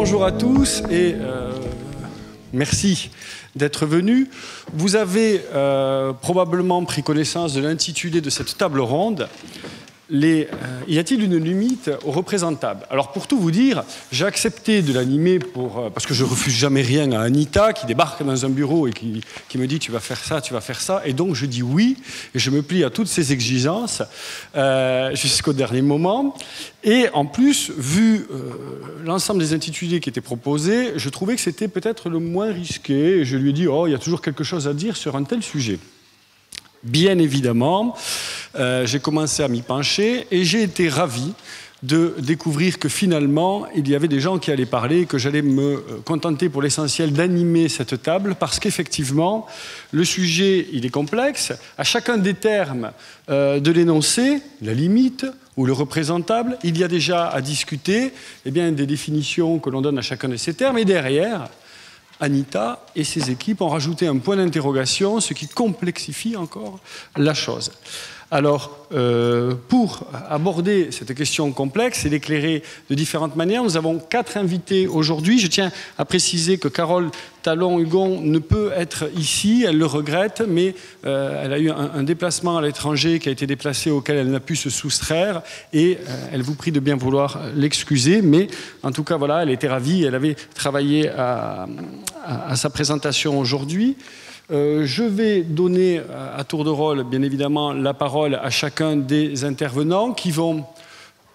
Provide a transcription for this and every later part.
bonjour à tous et merci d'être venus. Vous avez probablement pris connaissance de l'intitulé de cette table ronde. Y a-t-il une limite au représentable? Alors pour tout vous dire, j'ai accepté de l'animer parce que je refuse jamais rien à Anita qui débarque dans un bureau et qui me dit tu vas faire ça, et donc je dis oui et je me plie à toutes ces exigences jusqu'au dernier moment. Et en plus, vu l'ensemble des intitulés qui étaient proposés, je trouvais que c'était peut-être le moins risqué. Et je lui ai dit oh, il y a toujours quelque chose à dire sur un tel sujet. Bien évidemment, j'ai commencé à m'y pencher et j'ai été ravi de découvrir que finalement, il y avait des gens qui allaient parler et que j'allais me contenter pour l'essentiel d'animer cette table parce qu'effectivement, le sujet, il est complexe. À chacun des termes de l'énoncé, la limite ou le représentable, il y a déjà à discuter des définitions que l'on donne à chacun de ces termes et derrière, Anita et ses équipes ont rajouté un point d'interrogation, ce qui complexifie encore la chose. Alors, pour aborder cette question complexe et l'éclairer de différentes manières, nous avons 4 invités aujourd'hui. Je tiens à préciser que Carole Talon-Hugon ne peut être ici, elle le regrette, mais elle a eu un déplacement à l'étranger qui a été déplacé auquel elle n'a pu se soustraire et elle vous prie de bien vouloir l'excuser. Mais en tout cas, voilà, elle était ravie, elle avait travaillé à sa présentation aujourd'hui. Je vais donner à tour de rôle, bien évidemment, la parole à chacun des intervenants qui vont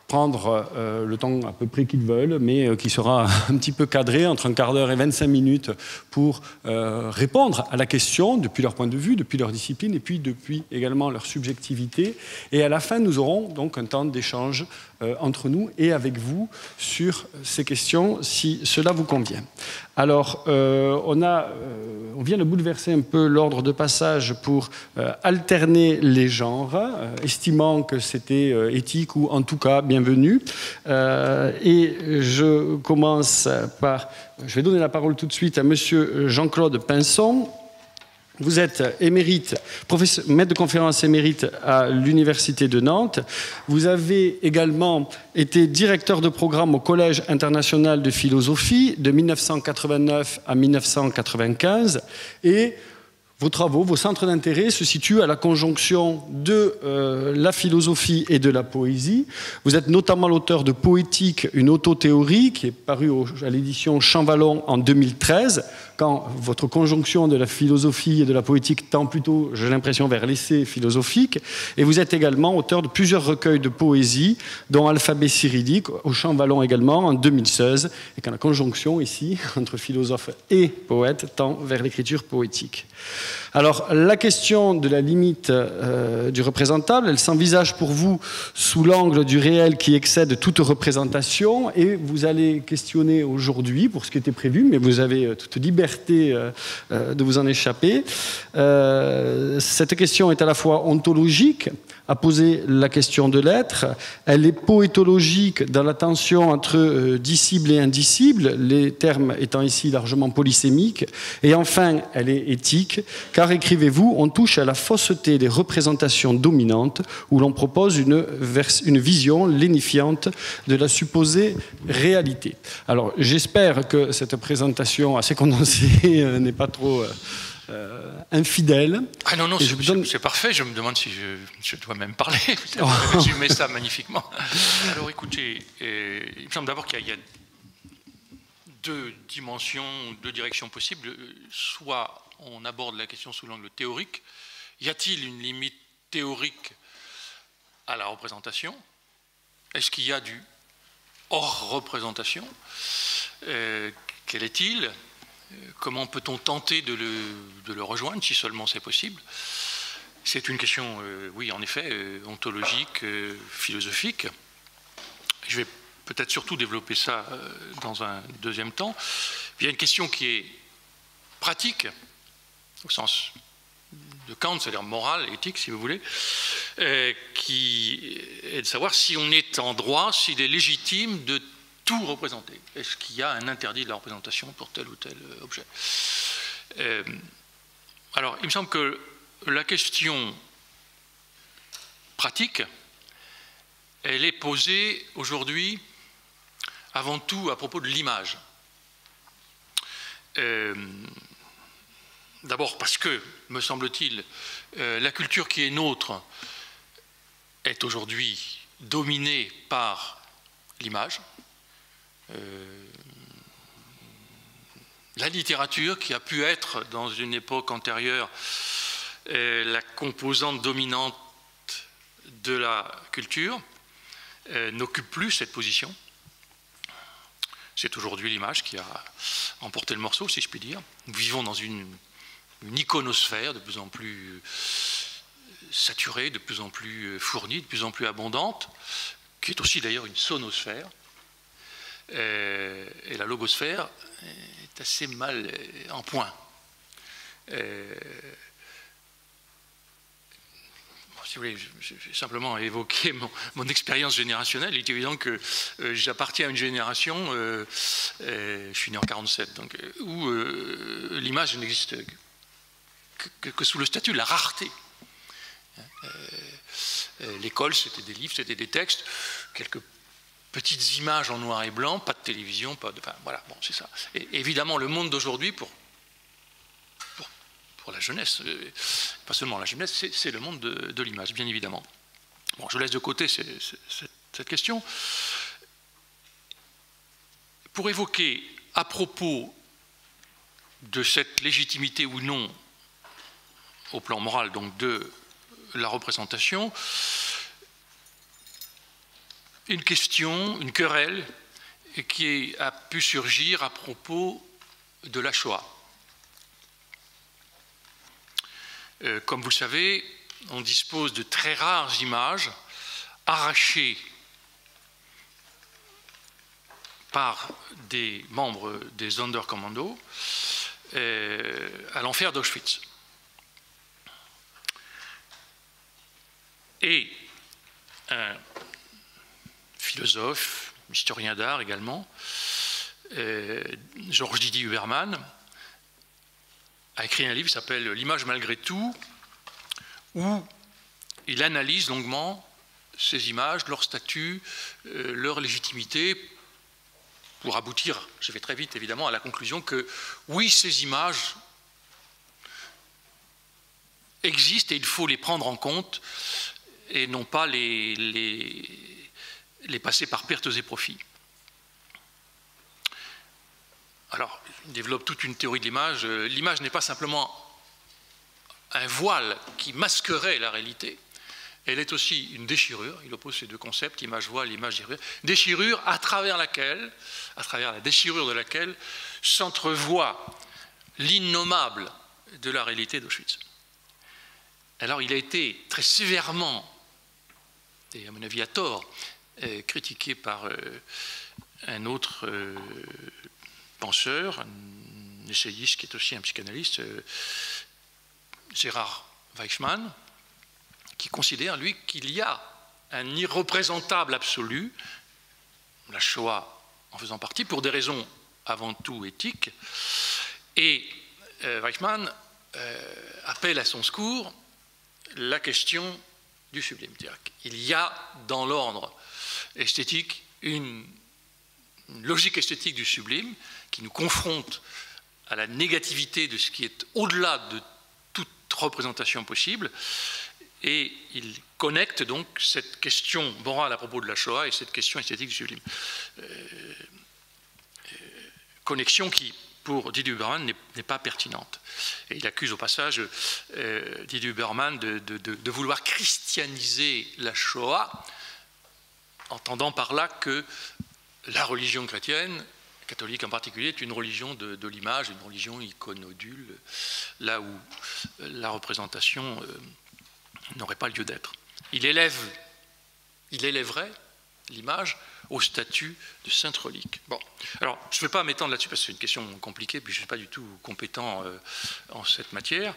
prendre le temps à peu près qu'ils veulent, mais qui sera un petit peu cadré entre un quart d'heure et 25 minutes pour répondre à la question depuis leur point de vue, depuis leur discipline et puis depuis également leur subjectivité. Et à la fin, nous aurons donc un temps d'échange entre nous et avec vous sur ces questions, si cela vous convient. Alors, on vient de bouleverser un peu l'ordre de passage pour alterner les genres, estimant que c'était éthique ou en tout cas bienvenu. Et je commence par... Je vais donner la parole tout de suite à monsieur Jean-Claude Pinson. Vous êtes émérite, maître de conférence émérite à l'Université de Nantes. Vous avez également été directeur de programme au Collège international de philosophie de 1989 à 1995 et vos travaux, vos centres d'intérêt se situent à la conjonction de la philosophie et de la poésie. Vous êtes notamment l'auteur de Poétique, une autothéorie, qui est paru à l'édition Champvallon en 2013, quand votre conjonction de la philosophie et de la poétique tend plutôt, j'ai l'impression, vers l'essai philosophique. Et vous êtes également auteur de plusieurs recueils de poésie, dont Alphabet cyrillique, au Champvallon également, en 2016, et quand la conjonction ici, entre philosophe et poète, tend vers l'écriture poétique. Alors, la question de la limite du représentable, elle s'envisage pour vous sous l'angle du réel qui excède toute représentation, et vous allez questionner aujourd'hui, pour ce qui était prévu, mais vous avez toute liberté de vous en échapper. Cette question est à la fois ontologique, à poser la question de l'être, elle est poétologique dans la tension entre disciple et indicible, les termes étant ici largement polysémiques, et enfin elle est éthique, car écrivez-vous, on touche à la fausseté des représentations dominantes où l'on propose une vision lénifiante de la supposée réalité. Alors j'espère que cette présentation assez condensée n'est pas trop... infidèle. Ah non, non, c'est parfait, je me demande si je dois même parler. Vous avez résumé ça magnifiquement. Alors écoutez, il me semble d'abord qu'il y a 2 dimensions, 2 directions possibles. Soit on aborde la question sous l'angle théorique. Y a-t-il une limite théorique à la représentation? Est-ce qu'il y a du hors représentation? Quel est-il? Comment peut-on tenter de le rejoindre, si seulement c'est possible? C'est une question, oui, en effet, ontologique, philosophique. Je vais peut-être surtout développer ça dans un deuxième temps. Il y a une question qui est pratique, au sens de Kant, c'est-à-dire morale, éthique, si vous voulez, qui est de savoir si on est en droit, s'il est légitime de tout représenter. Est-ce qu'il y a un interdit de la représentation pour tel ou tel objet? Alors, il me semble que la question pratique, elle est posée aujourd'hui avant tout à propos de l'image. D'abord parce que, me semble-t-il, la culture qui est nôtre est aujourd'hui dominée par l'image. La littérature, qui a pu être, dans une époque antérieure, la composante dominante de la culture, n'occupe plus cette position. C'est aujourd'hui l'image qui a emporté le morceau, si je puis dire. Nous vivons dans une iconosphère de plus en plus saturée, de plus en plus fournie, de plus en plus abondante, qui est aussi d'ailleurs une sonosphère. Et la logosphère est assez mal en point. Si vous voulez, je vais simplement évoquer mon expérience générationnelle. Il est évident que j'appartiens à une génération, je suis né en 1947, donc, où l'image n'existe que sous le statut de la rareté. L'école, c'était des livres, c'était des textes, quelques petites images en noir et blanc, pas de télévision, pas de... Enfin, voilà, bon, c'est ça. Et évidemment, le monde d'aujourd'hui, pour la jeunesse, pas seulement la jeunesse, c'est le monde de l'image, bien évidemment. Bon, je laisse de côté cette question. Pour évoquer, à propos de cette légitimité ou non, au plan moral, donc de la représentation, une question, une querelle qui a pu surgir à propos de la Shoah. Comme vous le savez, on dispose de très rares images arrachées par des membres des Sonderkommando à l'enfer d'Auschwitz. Et un philosophe, historien d'art également, Georges Didier Huberman, a écrit un livre qui s'appelle « L'image malgré tout », où il analyse longuement ces images, leur statut, leur légitimité, pour aboutir, je vais très vite évidemment, à la conclusion que oui, ces images existent et il faut les prendre en compte et non pas les passer par pertes et profits. Alors, il développe toute une théorie de l'image. L'image n'est pas simplement un voile qui masquerait la réalité. Elle est aussi une déchirure. Il oppose ces deux concepts, image-voile, image-déchirure. Déchirure à travers la déchirure de laquelle s'entrevoit l'innommable de la réalité d'Auschwitz. Alors, il a été très sévèrement, et à mon avis à tort, critiqué par un autre penseur, un essayiste qui est aussi un psychanalyste, Gérard Weichmann, qui considère, lui, qu'il y a un irreprésentable absolu, la Shoah en faisant partie, pour des raisons avant tout éthiques, et Weichmann appelle à son secours la question du sublime. Il y a dans l'ordre esthétique une logique esthétique du sublime qui nous confronte à la négativité de ce qui est au-delà de toute représentation possible, et il connecte donc cette question morale à propos de la Shoah et cette question esthétique du sublime. Connexion qui, pour Didier Huberman, n'est pas pertinente. Et il accuse au passage Didier Huberman de vouloir christianiser la Shoah, entendant par là que la religion chrétienne, catholique en particulier, est une religion de l'image, une religion iconodule, là où la représentation n'aurait pas lieu d'être. Il élèverait l'image au statut de sainte relique. Bon, alors je ne vais pas m'étendre là-dessus parce que c'est une question compliquée, puis je ne suis pas du tout compétent en cette matière,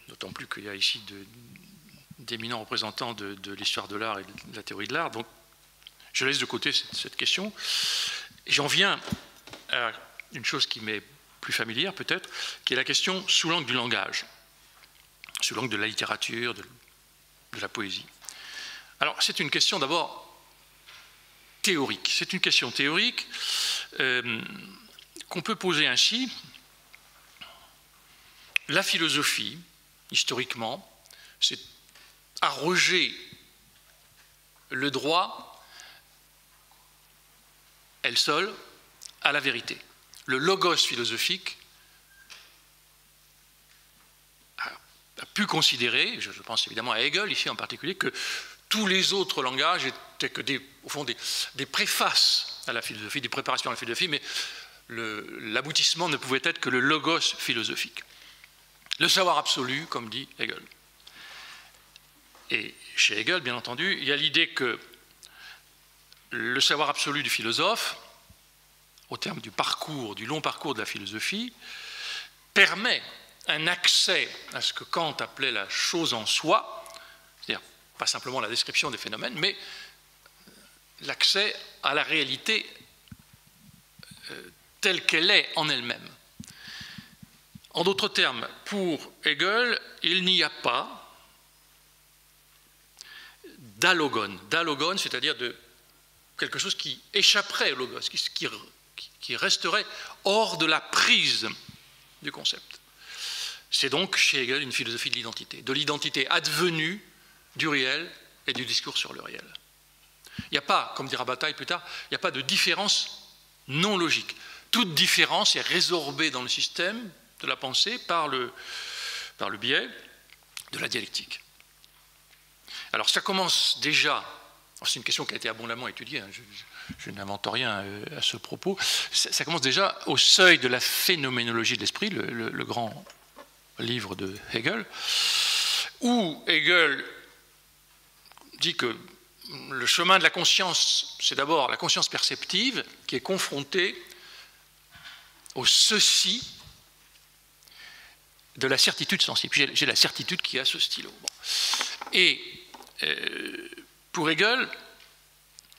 d'autant plus qu'il y a ici d'éminents représentants de l'histoire de l'art et de la théorie de l'art, donc je laisse de côté cette question. J'en viens à une chose qui m'est plus familière peut-être, qui est la question sous l'angle du langage, sous l'angle de la littérature, de la poésie. Alors c'est une question d'abord théorique. C'est une question théorique qu'on peut poser ainsi. La philosophie, historiquement, s'est arrogé le droit, elle seule, à la vérité. Le logos philosophique a pu considérer, je pense évidemment à Hegel ici en particulier, que tous les autres langages étaient que au fond des préfaces à la philosophie, des préparations à la philosophie, mais l'aboutissement ne pouvait être que le logos philosophique. Le savoir absolu, comme dit Hegel. Et chez Hegel, bien entendu, il y a l'idée que le savoir absolu du philosophe, au terme du long parcours de la philosophie, permet un accès à ce que Kant appelait la chose en soi, c'est-à-dire pas simplement la description des phénomènes, mais l'accès à la réalité telle qu'elle est en elle-même. En d'autres termes, pour Hegel, il n'y a pas d'allogone. D'allogone, c'est-à-dire de quelque chose qui échapperait au logos, qui resterait hors de la prise du concept. C'est donc chez Hegel une philosophie de l'identité advenue du réel et du discours sur le réel. Il n'y a pas, comme dira Bataille plus tard, il n'y a pas de différence non logique. Toute différence est résorbée dans le système de la pensée par le biais de la dialectique. Alors ça commence déjà, c'est une question qui a été abondamment étudiée, hein, je n'invente rien à ce propos, ça commence déjà au seuil de la phénoménologie de l'esprit, le grand livre de Hegel, où Hegel dit que le chemin de la conscience, c'est d'abord la conscience perceptive qui est confrontée au ceci de la certitude sensible. J'ai la certitude qui a ce stylo. Bon. Et pour Hegel,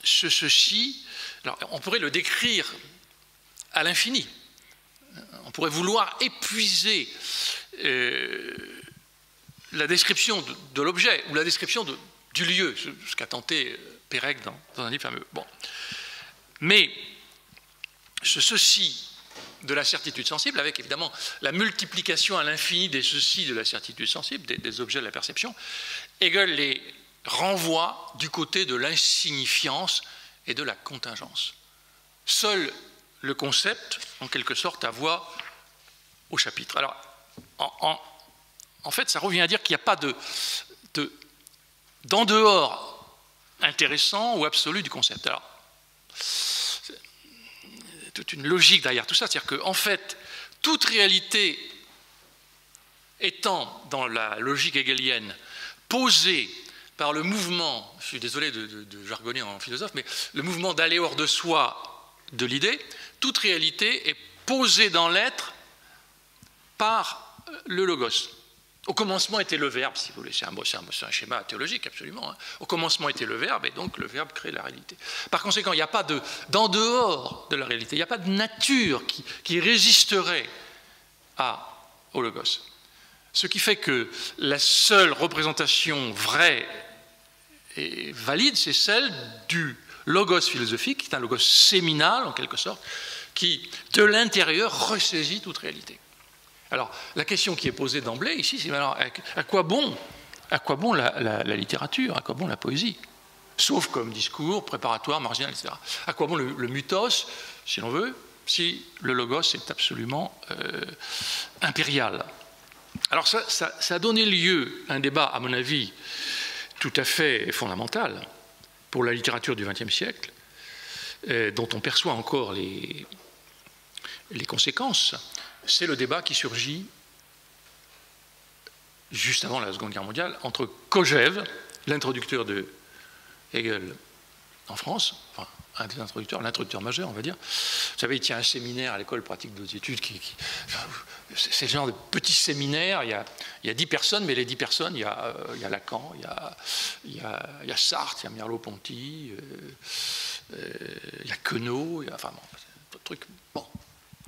ce ceci, alors on pourrait le décrire à l'infini. On pourrait vouloir épuiser la description de l'objet ou la description du lieu, ce qu'a tenté Pérec dans un livre fameux. Bon. Mais ce ceci de la certitude sensible, avec évidemment la multiplication à l'infini des ceci de la certitude sensible, des objets de la perception, Hegel les renvoie du côté de l'insignifiance et de la contingence. Seul le concept, en quelque sorte, a voix au chapitre. Alors, en fait, ça revient à dire qu'il n'y a pas d'en dehors intéressant ou absolu du concept. Alors, c'est toute une logique derrière tout ça, c'est-à-dire qu'en fait, toute réalité étant, dans la logique hegelienne, posée par le mouvement, je suis désolé de jargonner en philosophe, mais le mouvement d'aller hors de soi de l'idée, toute réalité est posée dans l'être par le logos. Au commencement était le verbe, si vous voulez, c'est un schéma théologique absolument. Hein. Au commencement était le verbe, et donc le verbe crée la réalité. Par conséquent, il n'y a pas d'en dehors de la réalité, il n'y a pas de nature qui résisterait au logos. Ce qui fait que la seule représentation vraie et valide, c'est celle du logos philosophique, qui est un logos séminal, en quelque sorte, qui, de l'intérieur, ressaisit toute réalité. Alors, la question qui est posée d'emblée, ici, c'est alors, à quoi bon la littérature, à quoi bon la poésie? Sauf comme discours préparatoire, marginal, etc. À quoi bon le mythos, si l'on veut, si le logos est absolument impérial? Alors ça a donné lieu à un débat, à mon avis, tout à fait fondamental pour la littérature du XXe siècle, dont on perçoit encore les conséquences. C'est le débat qui surgit juste avant la Seconde Guerre mondiale entre Kojève, l'introducteur de Hegel en France, enfin un des introducteurs, l'introducteur majeur, on va dire. Vous savez, il tient un séminaire à l'école pratique de hautes études. C'est le genre de petit séminaire. Il y a 10 personnes, mais les 10 personnes, il y a Lacan, il y a Sartre, il y a Merleau-Ponty, il y a Queneau, enfin bon, c'est un truc. Bon,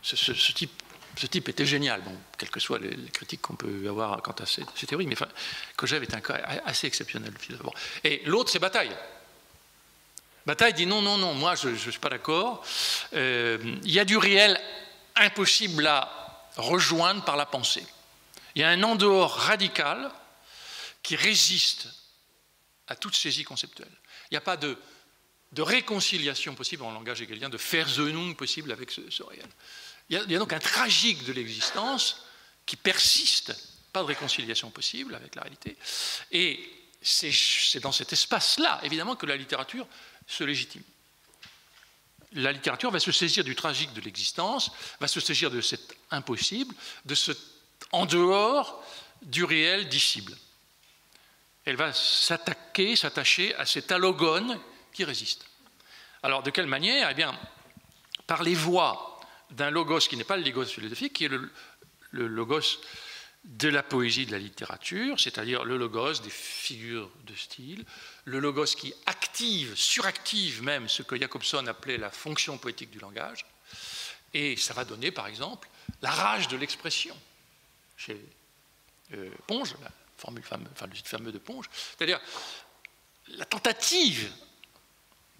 ce type était génial, bon, quelles que soient les critiques qu'on peut avoir quant à ces théories, mais enfin, Kojève est un cas assez exceptionnel. Bon. Et l'autre, c'est Bataille. Bataille dit non, moi je ne suis pas d'accord. Il y a du réel impossible à rejoindre par la pensée. Il y a un en dehors radical qui résiste à toute saisie conceptuelle. Il n'y a pas de réconciliation possible en langage hegelien, de Versöhnung possible avec ce réel. Il y a donc un tragique de l'existence qui persiste, pas de réconciliation possible avec la réalité. Et c'est dans cet espace-là, évidemment, que la littérature se légitime. La littérature va se saisir du tragique de l'existence, va se saisir de cet impossible, de ce en dehors du réel dissible. Elle va s'attacher à cet allogone qui résiste. Alors, de quelle manière? Eh bien, par les voies d'un logos qui n'est pas le logos philosophique, qui est le logos de la poésie, de la littérature, c'est-à-dire le logos des figures de style, le logos qui active, suractive même ce que Jacobson appelait la fonction poétique du langage, et ça va donner, par exemple, la rage de l'expression chez Ponge, la formule le titre fameux de Ponge, c'est-à-dire la tentative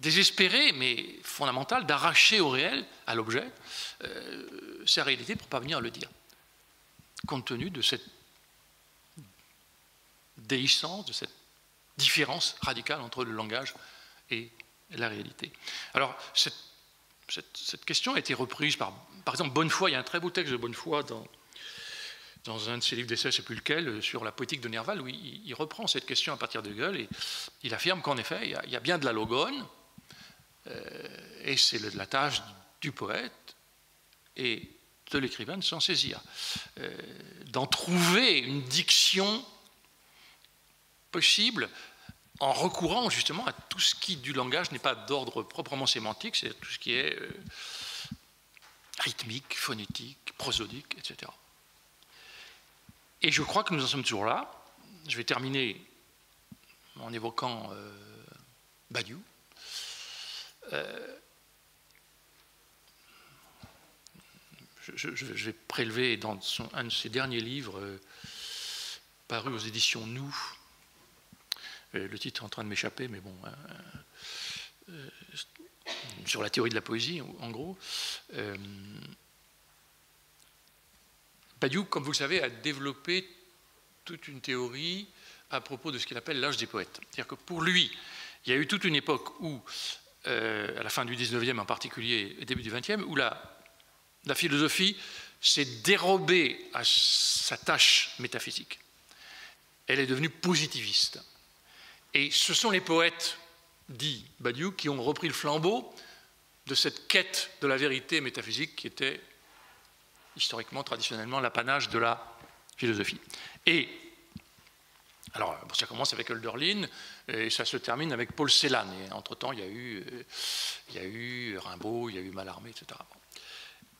désespérée, mais fondamentale, d'arracher au réel, à l'objet, sa réalité pour parvenir à le dire, compte tenu de cette déhiscence, de cette différence radicale entre le langage et la réalité. Alors, cette question a été reprise par exemple, Bonnefoy. Il y a un très beau texte de Bonnefoy dans un de ses livres d'essais, je ne sais plus lequel, sur la poétique de Nerval, où il reprend cette question à partir de Hegel, et il affirme qu'en effet, il y a bien de la logone, et c'est la tâche du poète et de l'écrivain de s'en saisir, d'en trouver une diction possible en recourant justement à tout ce qui du langage n'est pas d'ordre proprement sémantique, c'est tout ce qui est rythmique, phonétique, prosodique, etc. Et je crois que nous en sommes toujours là. Je vais terminer en évoquant Badiou. Je vais prélever dans un de ses derniers livres, paru aux éditions Nous, le titre est en train de m'échapper, mais bon, sur la théorie de la poésie, en gros. Badiou, comme vous le savez, a développé toute une théorie à propos de ce qu'il appelle l'âge des poètes. C'est-à-dire que pour lui, il y a eu toute une époque où, à la fin du 19e en particulier et début du 20e, où la philosophie s'est dérobée à sa tâche métaphysique. Elle est devenue positiviste. Et ce sont les poètes, dit Badiou, qui ont repris le flambeau de cette quête de la vérité métaphysique qui était historiquement, traditionnellement, l'apanage de la philosophie. Et, alors, ça commence avec Hölderlin, et ça se termine avec Paul Celan. Et entre-temps, il y a eu Rimbaud, il y a eu Mallarmé, etc.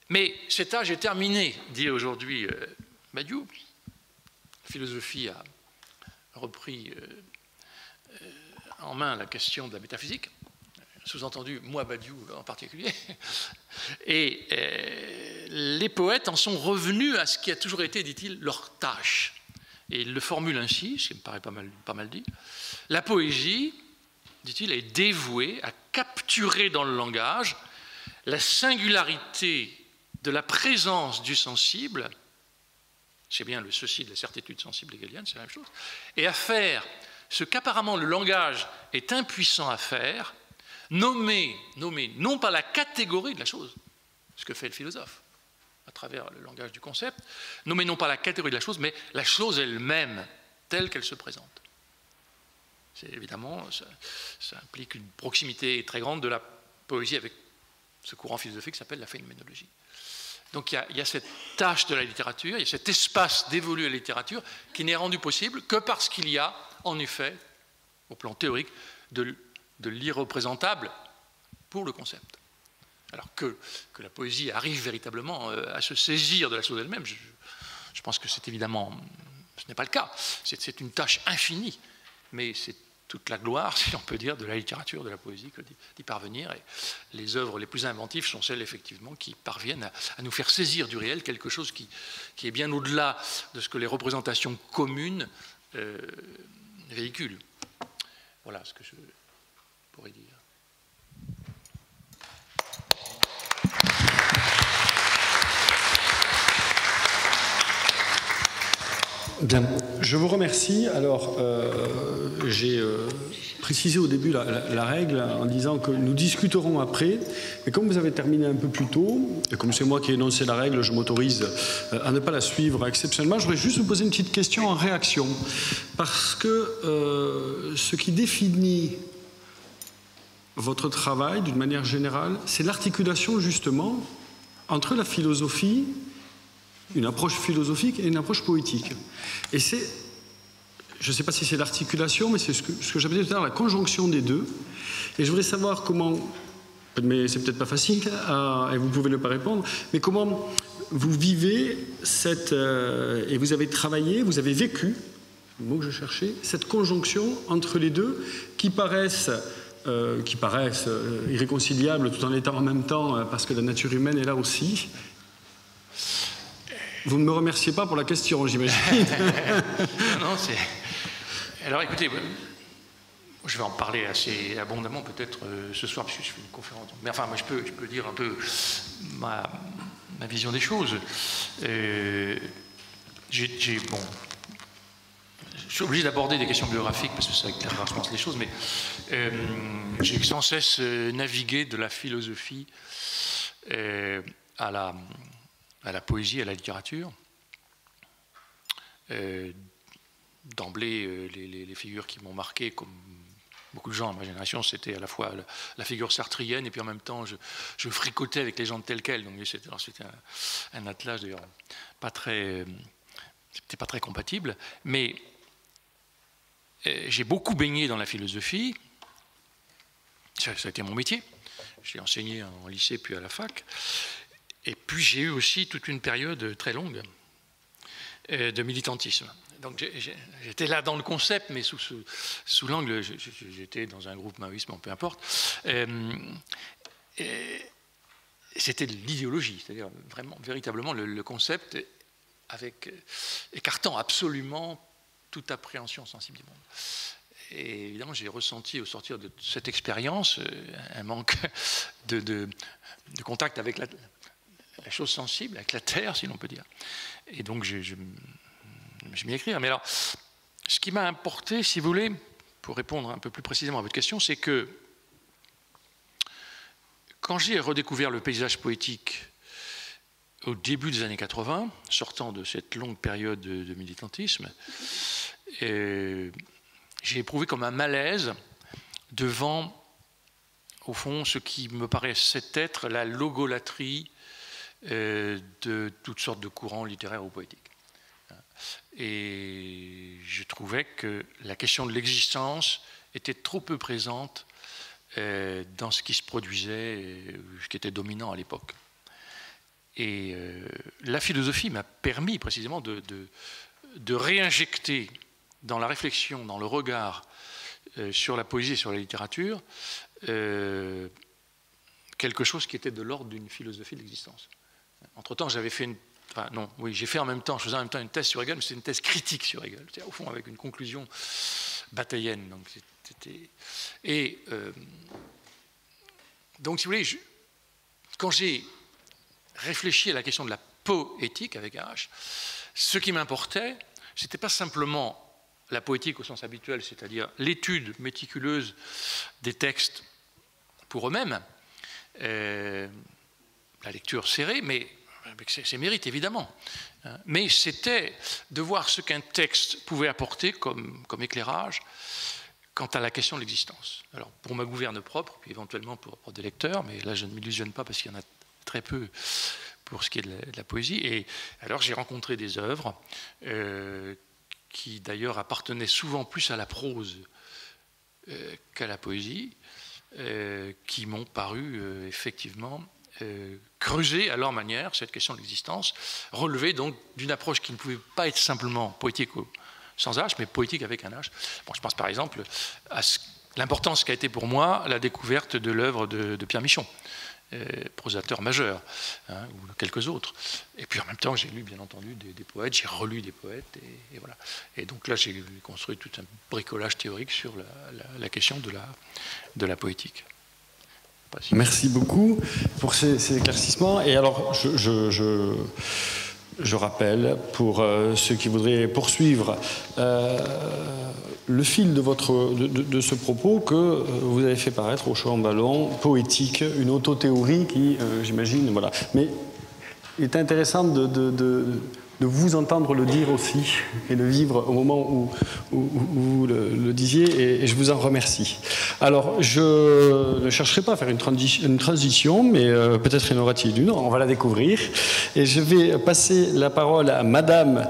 Mais cet âge est terminé, dit aujourd'hui Badiou. La philosophie a repris en main la question de la métaphysique, sous-entendu moi Badiou en particulier, et les poètes en sont revenus à ce qui a toujours été, dit-il, leur tâche. Et il le formule ainsi, ce qui me paraît pas mal dit. La poésie, dit-il, est dévouée à capturer dans le langage la singularité de la présence du sensible, c'est bien le ceci de la certitude sensible hegelienne, c'est la même chose, et à faire ce qu'apparemment le langage est impuissant à faire, nommer non pas la catégorie de la chose, ce que fait le philosophe à travers le langage du concept, nommer non pas la catégorie de la chose, mais la chose elle-même, telle qu'elle se présente. C'est évidemment, ça implique une proximité très grande de la poésie avec ce courant philosophique qui s'appelle la phénoménologie. Donc il y a cette tâche de la littérature, il y a cet espace dévolu à la littérature qui n'est rendu possible que parce qu'il y a, en effet, au plan théorique, de l'irreprésentable pour le concept. Alors que la poésie arrive véritablement à se saisir de la chose elle-même, je pense que c'est évidemment, ce n'est pas le cas. C'est une tâche infinie, mais c'est toute la gloire, si on peut dire, de la littérature, de la poésie, que d'y parvenir. Et les œuvres les plus inventives sont celles, effectivement, qui parviennent à nous faire saisir du réel quelque chose qui est bien au-delà de ce que les représentations communes véhiculent. Voilà ce que je pourrais dire. Bien, je vous remercie. Alors, j'ai précisé au début la règle en disant que nous discuterons après, mais comme vous avez terminé un peu plus tôt, et comme c'est moi qui ai énoncé la règle, je m'autorise à ne pas la suivre exceptionnellement. Je voudrais juste vous poser une petite question en réaction, parce que ce qui définit votre travail, d'une manière générale, c'est l'articulation, justement, entre la philosophie, une approche philosophique et une approche poétique. Et c'est, je ne sais pas si c'est l'articulation, mais c'est ce que j'appelais tout à l'heure la conjonction des deux. Et je voudrais savoir comment, mais c'est peut-être pas facile, et vous pouvez ne pas répondre, mais comment vous vivez cette, et vous avez travaillé, vous avez vécu, le mot que je cherchais, cette conjonction entre les deux qui paraissent irréconciliables tout en étant en même temps, parce que la nature humaine est là aussi. Vous ne me remerciez pas pour la question, j'imagine. Non, c'est... Alors écoutez, je vais en parler assez abondamment peut-être ce soir, puisque je fais une conférence. Mais enfin, moi, je peux dire un peu ma vision des choses. Je suis obligé d'aborder des questions biographiques parce que ça éclairera, je pense, les choses, mais j'ai sans cesse navigué de la philosophie à la poésie, à la littérature. D'emblée, les figures qui m'ont marqué, comme beaucoup de gens à ma génération, c'était à la fois la figure sartrienne, et puis en même temps, je fricotais avec les gens de tel quel. Donc c'était un attelage, d'ailleurs, c'était pas très compatible. Mais j'ai beaucoup baigné dans la philosophie. Ça a été mon métier. J'ai enseigné en lycée, puis à la fac. Et puis j'ai eu aussi toute une période très longue de militantisme. Donc j'étais là dans le concept, mais sous l'angle, j'étais dans un groupe maoïste, peu importe. C'était de l'idéologie, c'est-à-dire vraiment, véritablement le concept, écartant absolument toute appréhension sensible du monde. Et évidemment, j'ai ressenti au sortir de cette expérience un manque de contact avec la chose sensible, avec la terre, si l'on peut dire. Et donc, je m'y écrire. Mais alors, ce qui m'a importé, si vous voulez, pour répondre un peu plus précisément à votre question, c'est que quand j'ai redécouvert le paysage poétique au début des années 80, sortant de cette longue période de militantisme, j'ai éprouvé comme un malaise devant, au fond, ce qui me paraissait être la logolatrie de toutes sortes de courants littéraires ou poétiques. Et je trouvais que la question de l'existence était trop peu présente dans ce qui se produisait, ce qui était dominant à l'époque. Et la philosophie m'a permis précisément de réinjecter dans la réflexion, dans le regard sur la poésie et sur la littérature, quelque chose qui était de l'ordre d'une philosophie de l'existence. Entre-temps, j'avais fait j'ai fait en même temps, je faisais en même temps une thèse sur Hegel, mais c'était une thèse critique sur Hegel, c'est-à-dire au fond avec une conclusion bataillenne. Donc, donc si vous voulez, quand j'ai réfléchi à la question de la poétique avec un H, ce qui m'importait, c'était pas simplement la poétique au sens habituel, c'est-à-dire l'étude méticuleuse des textes pour eux-mêmes, la lecture serrée, mais avec ses mérites évidemment. Mais c'était de voir ce qu'un texte pouvait apporter comme éclairage quant à la question de l'existence. Alors pour ma gouverne propre, puis éventuellement pour des lecteurs, mais là je ne m'illusionne pas parce qu'il y en a très peu pour ce qui est de la poésie. Et alors j'ai rencontré des œuvres qui d'ailleurs appartenaient souvent plus à la prose qu'à la poésie, qui m'ont paru effectivement creuser à leur manière cette question de l'existence, relever donc d'une approche qui ne pouvait pas être simplement poétique sans H, mais poétique avec un H. Bon, je pense par exemple à l'importance qu'a été pour moi la découverte de l'œuvre de Pierre Michon, prosateur majeur, ou quelques autres. Et puis en même temps, j'ai lu bien entendu des poètes, j'ai relu des poètes, et voilà. Et donc là, j'ai construit tout un bricolage théorique sur la question de la poétique. Merci beaucoup pour ces éclaircissements. Et alors, Je rappelle, pour ceux qui voudraient poursuivre le fil de ce propos, que vous avez fait paraître au Chaud en Ballon poétique, une autothéorie qui, j'imagine, voilà. Mais il est intéressant de vous entendre le dire aussi et le vivre au moment où vous le disiez, et je vous en remercie. Alors, je ne chercherai pas à faire une transition, mais peut-être y en aura-t-il une, on va la découvrir. Et je vais passer la parole à Madame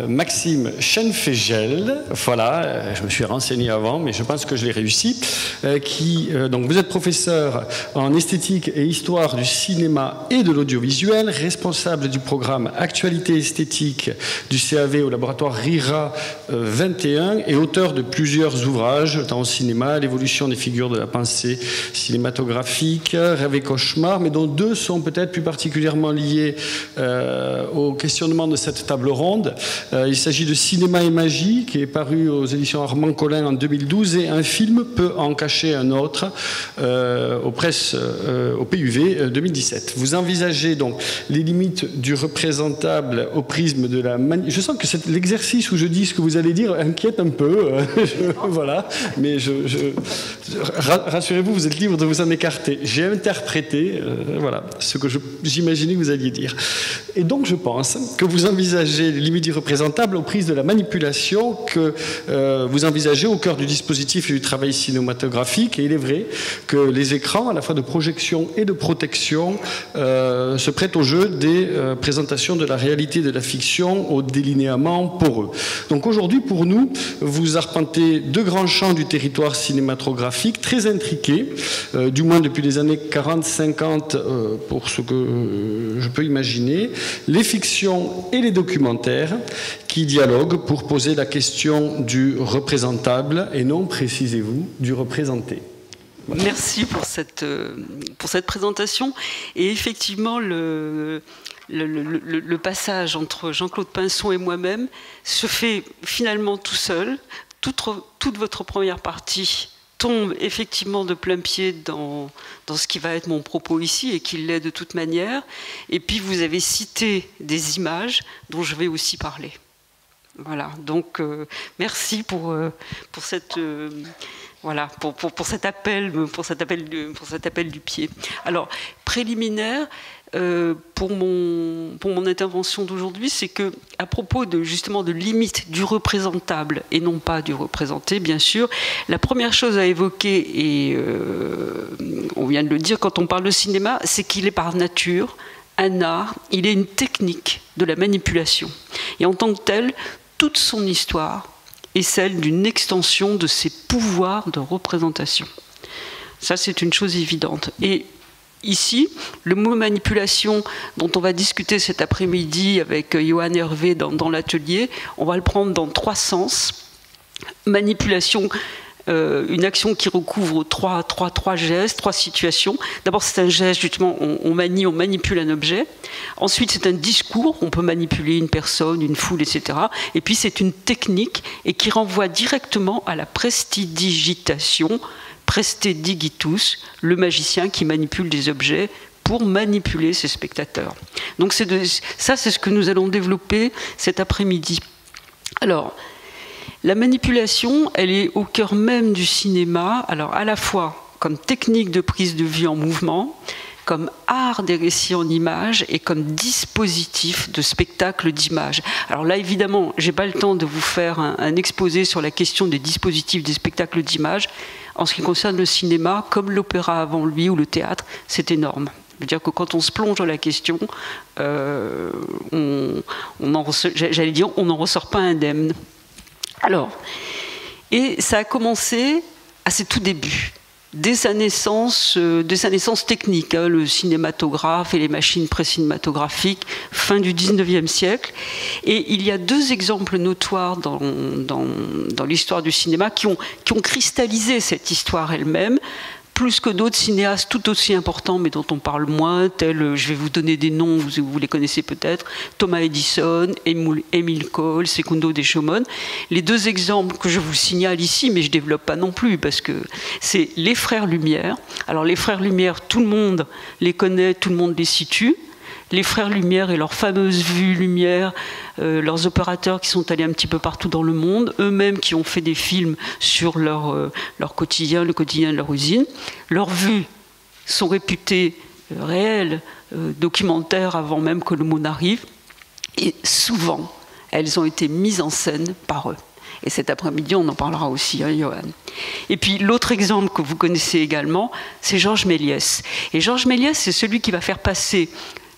Maxime Schenfegel. Voilà, je me suis renseigné avant, mais je pense que je l'ai réussi. Donc, vous êtes professeur en esthétique et histoire du cinéma et de l'audiovisuel, responsable du programme Actualité esthétique du CAV au laboratoire RIRA 21 et auteur de plusieurs ouvrages, tant au cinéma, l'évolution des figures de la pensée cinématographique, Rêve et cauchemar, mais dont 2 sont peut-être plus particulièrement liés au questionnement de cette table ronde. Il s'agit de Cinéma et magie, qui est paru aux éditions Armand Collin en 2012, et Un film peut en cacher un autre aux presses au PUV 2017. Vous envisagez donc les limites du représentable au prisme de la je sens que l'exercice où je dis ce que vous allez dire inquiète un peu, voilà, mais rassurez-vous, vous êtes libre de vous en écarter. J'ai interprété voilà, ce que j'imaginais que vous alliez dire. Et donc je pense que vous envisagez les limites du représentable aux prises de la manipulation que vous envisagez au cœur du dispositif et du travail cinématographique. Et il est vrai que les écrans, à la fois de projection et de protection, se prêtent au jeu des présentations de la réalité de la fiction au délinéament poreux. Donc aujourd'hui, pour nous, vous arpentez 2 grands champs du territoire cinématographique, très intriqués, du moins depuis les années 40-50, pour ce que je peux imaginer, les fictions et les documentaires, qui dialoguent pour poser la question du représentable et non, précisez-vous, du représenté. Voilà. Merci pour cette présentation. Et effectivement, le passage entre Jean-Claude Pinson et moi-même se fait finalement tout seul. Toute votre première partie tombe effectivement de plein pied dans ce qui va être mon propos ici, et qui l'est de toute manière. Et puis vous avez cité des images dont je vais aussi parler. Voilà, donc merci pour cette... Voilà, pour cet appel du pied. Alors, préliminaire, pour mon intervention d'aujourd'hui, c'est que, à propos justement de limite du représentable et non pas du représenté, bien sûr, la première chose à évoquer, et on vient de le dire quand on parle de cinéma, c'est qu'il est par nature un art, il est une technique de la manipulation. Et en tant que tel, toute son histoire et celle d'une extension de ses pouvoirs de représentation. Ça, c'est une chose évidente. Et ici, le mot manipulation, dont on va discuter cet après-midi avec Johan Hervé dans l'atelier, on va le prendre dans 3 sens. Manipulation, une action qui recouvre trois gestes, 3 situations. D'abord, c'est un geste, justement, on manipule un objet. Ensuite, c'est un discours, on peut manipuler une personne, une foule, etc. Et puis, c'est une technique, et qui renvoie directement à la prestidigitation, prestedigitus, le magicien qui manipule des objets pour manipuler ses spectateurs. Donc, ça, c'est ce que nous allons développer cet après-midi. Alors, la manipulation, elle est au cœur même du cinéma, alors à la fois comme technique de prise de vue en mouvement, comme art des récits en images et comme dispositif de spectacle d'image. Alors là, évidemment, je n'ai pas le temps de vous faire un exposé sur la question des dispositifs des spectacles d'image. En ce qui concerne le cinéma, comme l'opéra avant lui ou le théâtre, c'est énorme. C'est-à-dire que quand on se plonge dans la question, on n'en ressort pas indemne. Alors, et ça a commencé à ses tout débuts, dès sa naissance technique, hein, le cinématographe et les machines pré-cinématographiques, fin du 19e siècle. Et il y a 2 exemples notoires dans l'histoire du cinéma qui ont cristallisé cette histoire elle-même, plus que d'autres cinéastes tout aussi importants, mais dont on parle moins, tels, je vais vous donner des noms, vous les connaissez peut-être, Thomas Edison, Emile Cole, Secundo de Chaumont. Les 2 exemples que je vous signale ici, mais je ne développe pas non plus, parce que c'est les frères Lumière. Alors les frères Lumière, tout le monde les connaît, tout le monde les situe. les frères Lumière et leur fameuse vue Lumière, leurs opérateurs qui sont allés un petit peu partout dans le monde, eux-mêmes qui ont fait des films sur leur quotidien, le quotidien de leur usine. Leurs vues sont réputées réelles, documentaires avant même que le mot n'arrive. Et souvent, elles ont été mises en scène par eux. Et cet après-midi, on en parlera aussi, hein, Johan. Et puis l'autre exemple que vous connaissez également, c'est Georges Méliès. Et Georges Méliès, c'est celui qui va faire passer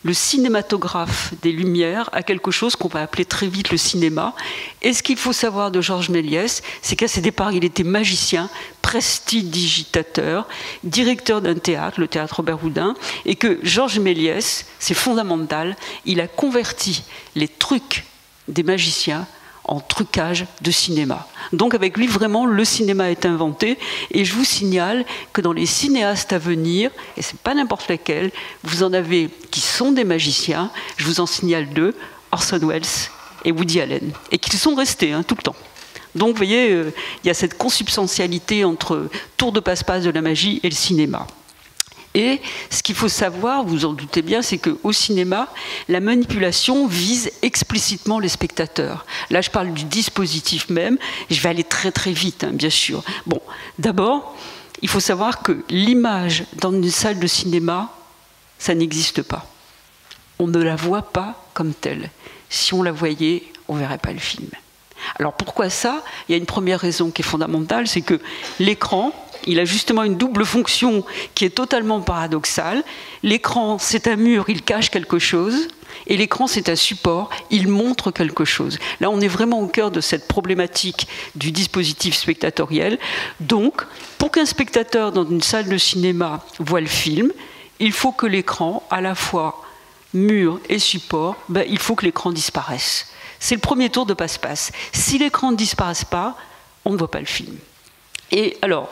le cinématographe des Lumières à quelque chose qu'on va appeler très vite le cinéma. Et ce qu'il faut savoir de Georges Méliès, c'est qu'à ses départs, il était magicien, prestidigitateur, directeur d'un théâtre, le théâtre Robert Houdin, et que Georges Méliès, c'est fondamental, il a converti les trucs des magiciens en trucage de cinéma. Donc avec lui, vraiment, le cinéma est inventé. Et je vous signale que dans les cinéastes à venir, et ce n'est pas n'importe lesquels, vous en avez qui sont des magiciens, je vous en signale 2, Orson Welles et Woody Allen, et qui sont restés tout le temps. Donc vous voyez, il y a cette consubstantialité entre tour de passe-passe de la magie et le cinéma. Et ce qu'il faut savoir, vous en doutez bien, c'est qu'au cinéma, la manipulation vise explicitement les spectateurs. Là, je parle du dispositif même. Je vais aller très très vite, bien sûr. Bon, d'abord, il faut savoir que l'image dans une salle de cinéma, ça n'existe pas. On ne la voit pas comme telle. Si on la voyait, on ne verrait pas le film. Alors pourquoi ça? Il y a une première raison qui est fondamentale, c'est que l'écran, il a justement une double fonction qui est totalement paradoxale. L'écran, c'est un mur, il cache quelque chose, et l'écran, c'est un support, il montre quelque chose. Là, on est vraiment au cœur de cette problématique du dispositif spectatoriel. Donc, pour qu'un spectateur dans une salle de cinéma voit le film, il faut que l'écran, à la fois mur et support, il faut que l'écran disparaisse. C'est le premier tour de passe-passe. Si l'écran ne disparaît pas, on ne voit pas le film. Et alors,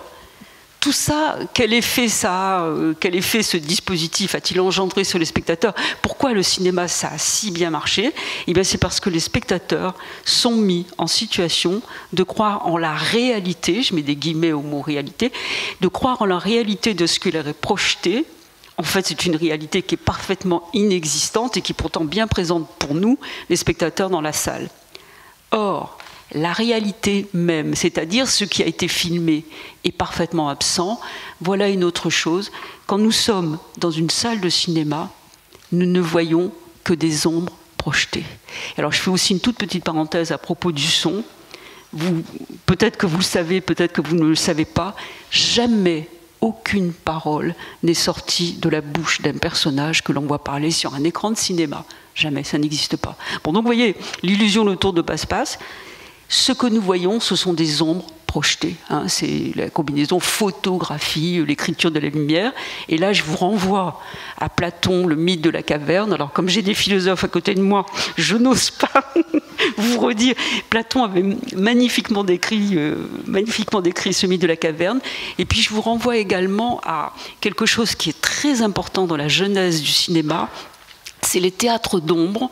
tout ça, quel effet ce dispositif a-t-il engendré sur les spectateurs? Pourquoi le cinéma, ça a si bien marché? Eh bien, c'est parce que les spectateurs sont mis en situation de croire en la réalité, je mets des guillemets au mot réalité, de croire en la réalité de ce qui leur est projeté. En fait, c'est une réalité qui est parfaitement inexistante et qui est pourtant bien présente pour nous, les spectateurs dans la salle. Or, la réalité même, c'est-à-dire ce qui a été filmé, est parfaitement absent. Voilà une autre chose. Quand nous sommes dans une salle de cinéma, nous ne voyons que des ombres projetées. Alors, je fais aussi une toute petite parenthèse à propos du son. Peut-être que vous le savez, peut-être que vous ne le savez pas, jamais aucune parole n'est sortie de la bouche d'un personnage que l'on voit parler sur un écran de cinéma. Jamais, ça n'existe pas. Bon, donc vous voyez, l'illusion, le tour de passe-passe, ce que nous voyons, ce sont des ombres projetées. C'est la combinaison photographie, l'écriture de la lumière. Et là, je vous renvoie à Platon, le mythe de la caverne. Alors, comme j'ai des philosophes à côté de moi, je n'ose pas vous redire. Platon avait magnifiquement décrit ce mythe de la caverne. Et puis, je vous renvoie également à quelque chose qui est très important dans la genèse du cinéma. C'est les théâtres d'ombre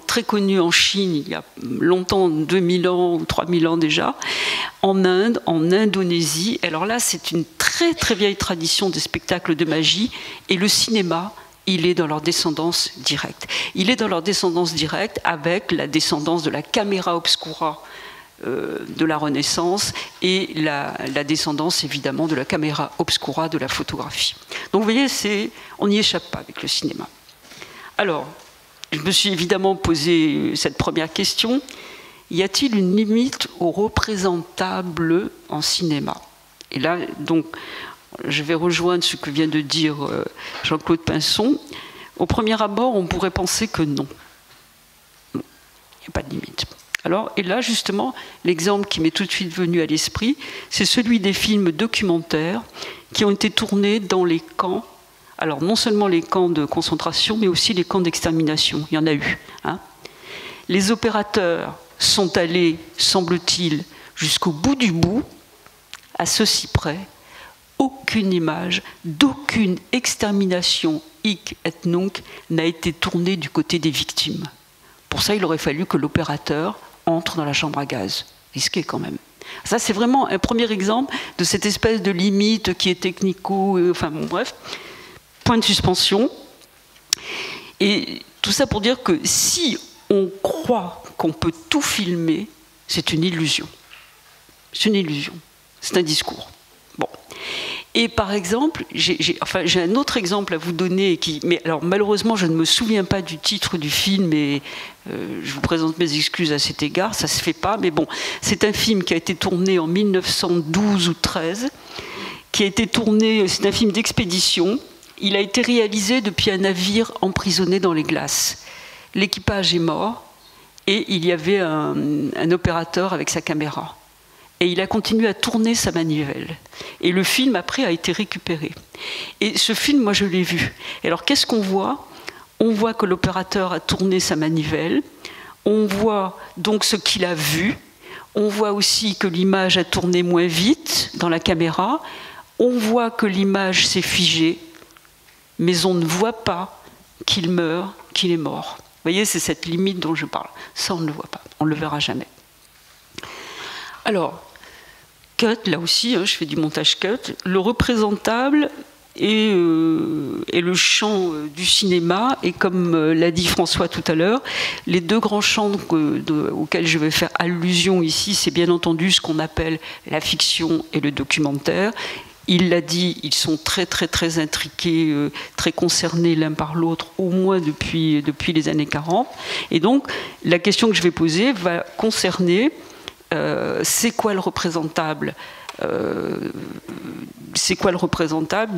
très connus en Chine il y a longtemps, 2000 ans ou 3000 ans déjà, en Inde, en Indonésie. Alors là, c'est une très très vieille tradition des spectacles de magie, et le cinéma, il est dans leur descendance directe. Il est dans leur descendance directe avec la descendance de la camera obscura de la Renaissance et la descendance évidemment de la camera obscura de la photographie. Donc vous voyez, on n'y échappe pas avec le cinéma. Alors, je me suis évidemment posé cette première question. Y a-t-il une limite au représentable en cinéma? Et là, donc, je vais rejoindre ce que vient de dire Jean-Claude Pinson. Au premier abord, on pourrait penser que non. Non, il n'y a pas de limite. Alors, et là, justement, l'exemple qui m'est tout de suite venu à l'esprit, c'est celui des films documentaires qui ont été tournés dans les camps. Alors, non seulement les camps de concentration, mais aussi les camps d'extermination. Il y en a eu. Les opérateurs sont allés, semble-t-il, jusqu'au bout du bout, à ceci près, aucune image d'aucune extermination hic et nunc n'a été tournée du côté des victimes. Pour ça, il aurait fallu que l'opérateur entre dans la chambre à gaz. Risqué quand même. Ça, c'est vraiment un premier exemple de cette espèce de limite qui est technico... Enfin bon, bref. Point de suspension. Et tout ça pour dire que si on croit qu'on peut tout filmer, c'est une illusion. C'est une illusion. C'est un discours. Bon. Et par exemple, j'ai un autre exemple à vous donner, mais alors malheureusement je ne me souviens pas du titre du film et je vous présente mes excuses à cet égard, ça ne se fait pas, mais bon, c'est un film qui a été tourné en 1912 ou 13, qui a été tourné, c'est un film d'expédition, il a été réalisé depuis un navire emprisonné dans les glaces. L'équipage est mort et il y avait un opérateur avec sa caméra. Et il a continué à tourner sa manivelle. Et le film, après, a été récupéré. Et ce film, moi, je l'ai vu. Et alors, qu'est-ce qu'on voit? On voit que l'opérateur a tourné sa manivelle. On voit donc ce qu'il a vu. On voit aussi que l'image a tourné moins vite dans la caméra. On voit que l'image s'est figée. Mais on ne voit pas qu'il meurt, qu'il est mort. Vous voyez, c'est cette limite dont je parle. Ça, on ne le voit pas. On ne le verra jamais. Alors, cut, là aussi, je fais du montage cut. Le représentable et le champ du cinéma, et comme l'a dit François tout à l'heure, les deux grands champs auxquels je vais faire allusion ici, c'est bien entendu ce qu'on appelle la fiction et le documentaire. Il l'a dit, ils sont très très très intriqués, très concernés l'un par l'autre, au moins depuis les années 40. Et donc, la question que je vais poser va concerner c'est quoi le représentable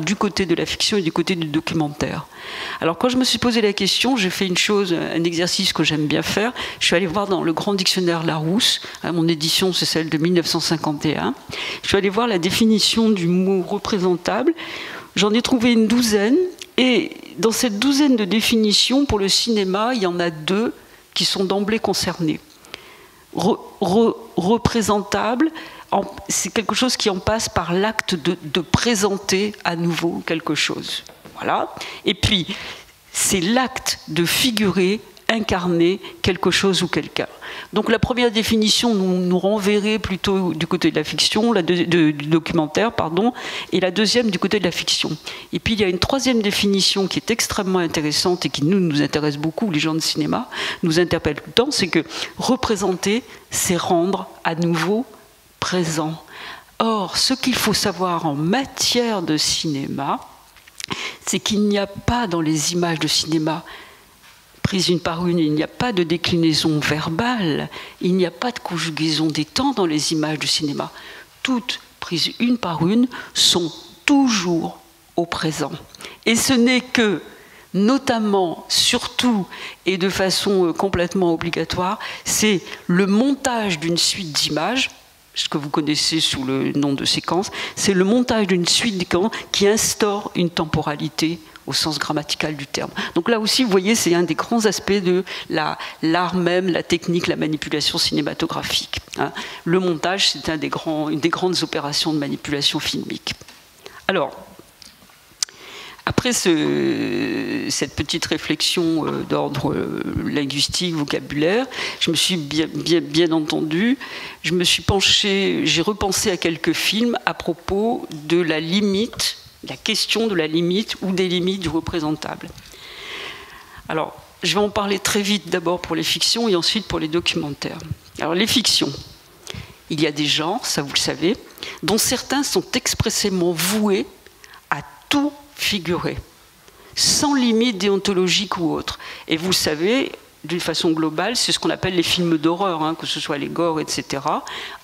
du côté de la fiction et du côté du documentaire. Alors quand je me suis posé la question, j'ai fait un exercice que j'aime bien faire. Je suis allée voir dans le grand dictionnaire Larousse, mon édition c'est celle de 1951, je suis allée voir la définition du mot représentable. J'en ai trouvé une douzaine, et dans cette douzaine de définitions, pour le cinéma, il y en a deux qui sont d'emblée concernées. Représentable, c'est quelque chose qui en passe par l'acte de présenter à nouveau quelque chose. Voilà. Et puis, c'est l'acte de figurer, incarner quelque chose ou quelqu'un. Donc la première définition nous renverrait plutôt du côté de la fiction, du documentaire, pardon, et la deuxième du côté de la fiction. Et puis il y a une troisième définition qui est extrêmement intéressante et qui nous intéresse beaucoup, les gens de cinéma, nous interpellent tout le temps, c'est que représenter, c'est rendre à nouveau présent. Or, ce qu'il faut savoir en matière de cinéma, c'est qu'il n'y a pas dans les images de cinéma prises une par une, il n'y a pas de déclinaison verbale, il n'y a pas de conjugaison des temps dans les images de cinéma. Toutes prises une par une sont toujours au présent. Et ce n'est que, notamment, surtout et de façon complètement obligatoire, c'est le montage d'une suite d'images, ce que vous connaissez sous le nom de séquence, c'est le montage d'une suite d'images qui instaure une temporalité au sens grammatical du terme. Donc là aussi, vous voyez, c'est un des grands aspects de l'art même, la technique, la manipulation cinématographique. Hein. Le montage, c'est une des grandes opérations de manipulation filmique. Alors, après cette petite réflexion d'ordre linguistique, vocabulaire, je me suis bien entendu, je me suis penchée, j'ai repensé à quelques films à propos de la limite, la question de la limite ou des limites du représentable. Alors, je vais en parler très vite d'abord pour les fictions et ensuite pour les documentaires. Alors, les fictions, il y a des genres, ça vous le savez, dont certains sont expressément voués à tout figurer, sans limite déontologique ou autre. Et vous le savez, d'une façon globale, c'est ce qu'on appelle les films d'horreur, hein, que ce soit les gores, etc.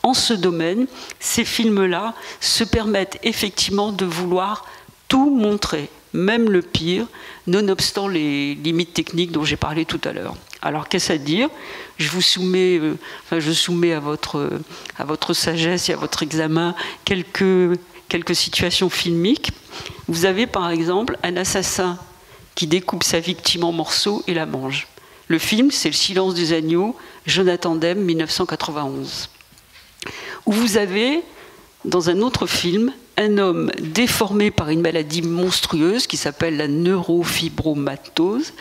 En ce domaine, ces films-là se permettent effectivement de vouloir tout montrer, même le pire, nonobstant les limites techniques dont j'ai parlé tout à l'heure. Alors, qu'est-ce à dire? Je soumets à votre sagesse et à votre examen quelques situations filmiques. Vous avez par exemple un assassin qui découpe sa victime en morceaux et la mange. Le film, c'est Le silence des agneaux, Jonathan Demme, 1991. Où vous avez, dans un autre film, un homme déformé par une maladie monstrueuse qui s'appelle la neurofibromatose,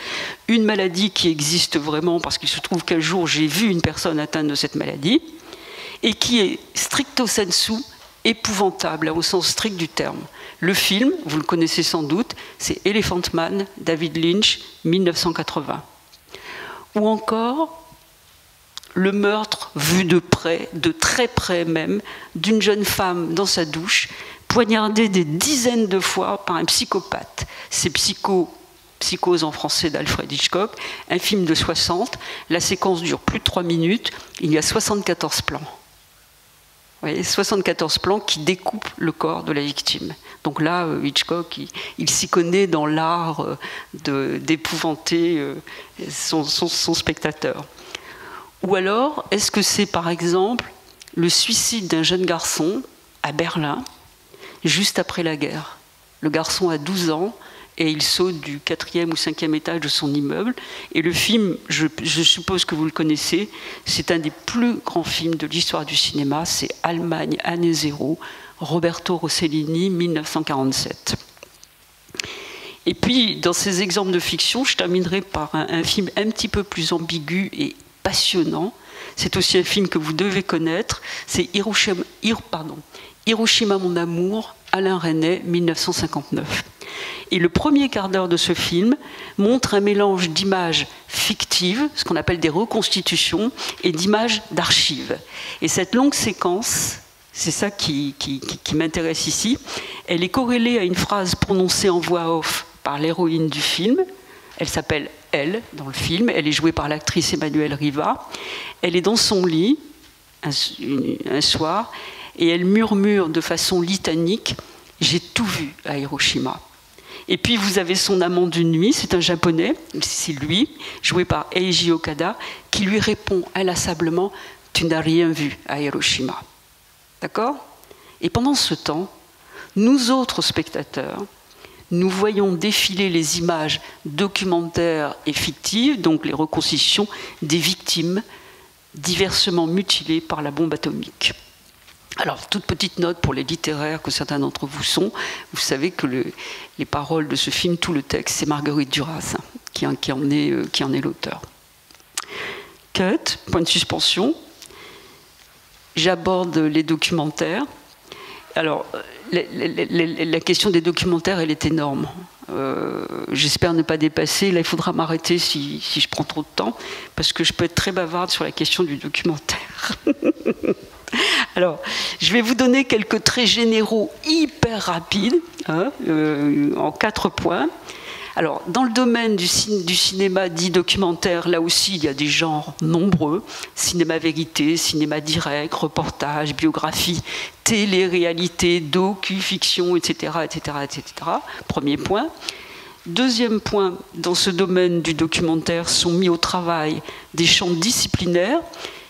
une maladie qui existe vraiment parce qu'il se trouve qu'un jour j'ai vu une personne atteinte de cette maladie et qui est stricto sensu épouvantable au sens strict du terme. Le film, vous le connaissez sans doute, c'est Elephant Man, David Lynch, 1980. Ou encore le meurtre vu de près, de très près même, d'une jeune femme dans sa douche, poignardée des dizaines de fois par un psychopathe. C'est Psychose en français d'Alfred Hitchcock, un film de 60. La séquence dure plus de 3 minutes. Il y a 74 plans. Vous voyez, 74 plans qui découpent le corps de la victime. Donc là, Hitchcock, il s'y connaît dans l'art d'épouvanter son spectateur. Ou alors, est-ce que c'est par exemple le suicide d'un jeune garçon à Berlin, juste après la guerre? Le garçon a 12 ans et il saute du 4e ou 5e étage de son immeuble. Et le film, je suppose que vous le connaissez, c'est un des plus grands films de l'histoire du cinéma, c'est Allemagne, année zéro, Roberto Rossellini, 1947. Et puis, dans ces exemples de fiction, je terminerai par un film un petit peu plus ambigu et passionnant. C'est aussi un film que vous devez connaître, c'est Hiroshima, mon amour, Alain Resnais, 1959. Et le premier quart d'heure de ce film montre un mélange d'images fictives, ce qu'on appelle des reconstitutions, et d'images d'archives. Et cette longue séquence, c'est ça qui m'intéresse ici, elle est corrélée à une phrase prononcée en voix off par l'héroïne du film. Elle s'appelle Elle dans le film, elle est jouée par l'actrice Emmanuelle Riva. Elle est dans son lit un soir et elle murmure de façon litanique « J'ai tout vu à Hiroshima ». Et puis vous avez son amant d'une nuit, c'est un japonais, c'est lui, joué par Eiji Okada, qui lui répond inlassablement « Tu n'as rien vu à Hiroshima ». D'accord ? Et pendant ce temps, nous autres spectateurs, nous voyons défiler les images documentaires et fictives, donc les reconstitutions des victimes diversement mutilées par la bombe atomique. Alors, toute petite note pour les littéraires que certains d'entre vous sont, vous savez que les paroles de ce film, tout le texte, c'est Marguerite Duras qui en est l'auteur. Cut, point de suspension. J'aborde les documentaires. Alors, la question des documentaires, elle est énorme. J'espère ne pas dépasser. Là, il faudra m'arrêter si je prends trop de temps, parce que je peux être très bavarde sur la question du documentaire. Alors, je vais vous donner quelques traits généraux hyper rapides, en 4 points. Alors, dans le domaine du cinéma dit documentaire, là aussi, il y a des genres nombreux. Cinéma vérité, cinéma direct, reportage, biographie, télé-réalité, docu-fiction, etc., etc., etc. Premier point. Deuxième point, dans ce domaine du documentaire, sont mis au travail des champs disciplinaires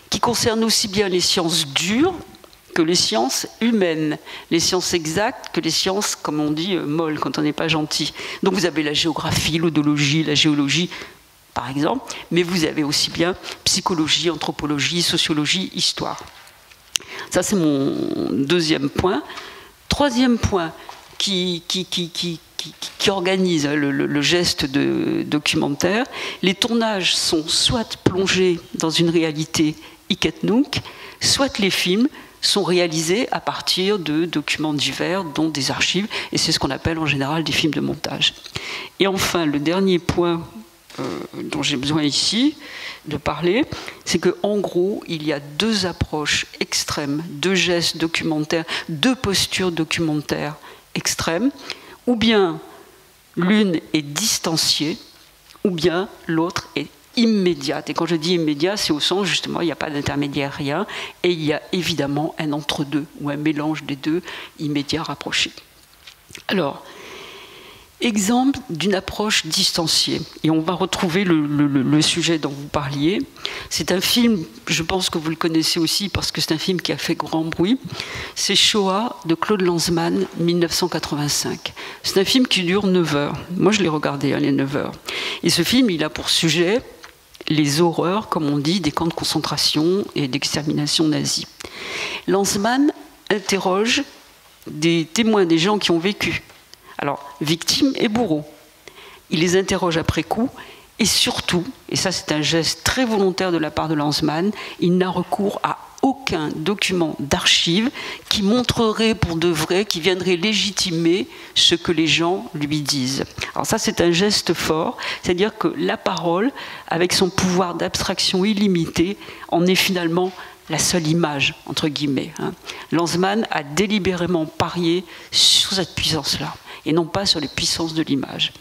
qui concernent aussi bien les sciences dures que les sciences humaines, les sciences exactes que les sciences, comme on dit, molles, quand on n'est pas gentil. Donc vous avez la géographie, l'odologie, la géologie, par exemple, mais vous avez aussi bien psychologie, anthropologie, sociologie, histoire. Ça, c'est mon deuxième point. Troisième point qui organise le geste de documentaire, les tournages sont soit plongés dans une réalité hic et nunc, soit les films sont réalisés à partir de documents divers, dont des archives, et c'est ce qu'on appelle en général des films de montage. Et enfin, le dernier point dont j'ai besoin ici de parler, c'est qu'en gros, il y a 2 approches extrêmes, 2 gestes documentaires, 2 postures documentaires extrêmes, ou bien l'une est distanciée, ou bien l'autre est immédiate. Et quand je dis immédiat, c'est au sens, justement, il n'y a pas d'intermédiaire, rien, et il y a évidemment un entre-deux, ou un mélange des deux, immédiat, rapproché. Alors, exemple d'une approche distanciée, et on va retrouver le sujet dont vous parliez. C'est un film, je pense que vous le connaissez aussi, parce que c'est un film qui a fait grand bruit, c'est Shoah de Claude Lanzmann, 1985. C'est un film qui dure 9 heures. Moi, je l'ai regardé, les 9 heures. Et ce film, il a pour sujet les horreurs, comme on dit, des camps de concentration et d'extermination nazie. Lanzmann interroge des témoins, des gens qui ont vécu. Alors, victimes et bourreaux. Il les interroge après coup, et surtout, et ça c'est un geste très volontaire de la part de Lanzmann, il n'a recours à aucun document d'archives qui montrerait pour de vrai, qui viendrait légitimer ce que les gens lui disent. Alors ça, c'est un geste fort, c'est-à-dire que la parole, avec son pouvoir d'abstraction illimité, en est finalement la seule image, entre guillemets. Lanzmann a délibérément parié sur cette puissance-là, et non pas sur les puissances de l'image.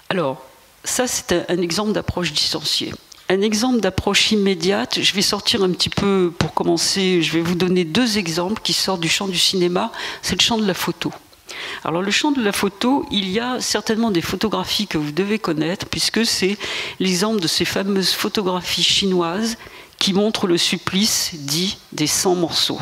Alors, ça, c'est un exemple d'approche distanciée. Un exemple d'approche immédiate, je vais sortir un petit peu, pour commencer, je vais vous donner 2 exemples qui sortent du champ du cinéma, c'est le champ de la photo. Alors le champ de la photo, il y a certainement des photographies que vous devez connaître, puisque c'est l'exemple de ces fameuses photographies chinoises qui montrent le supplice dit des 100 morceaux.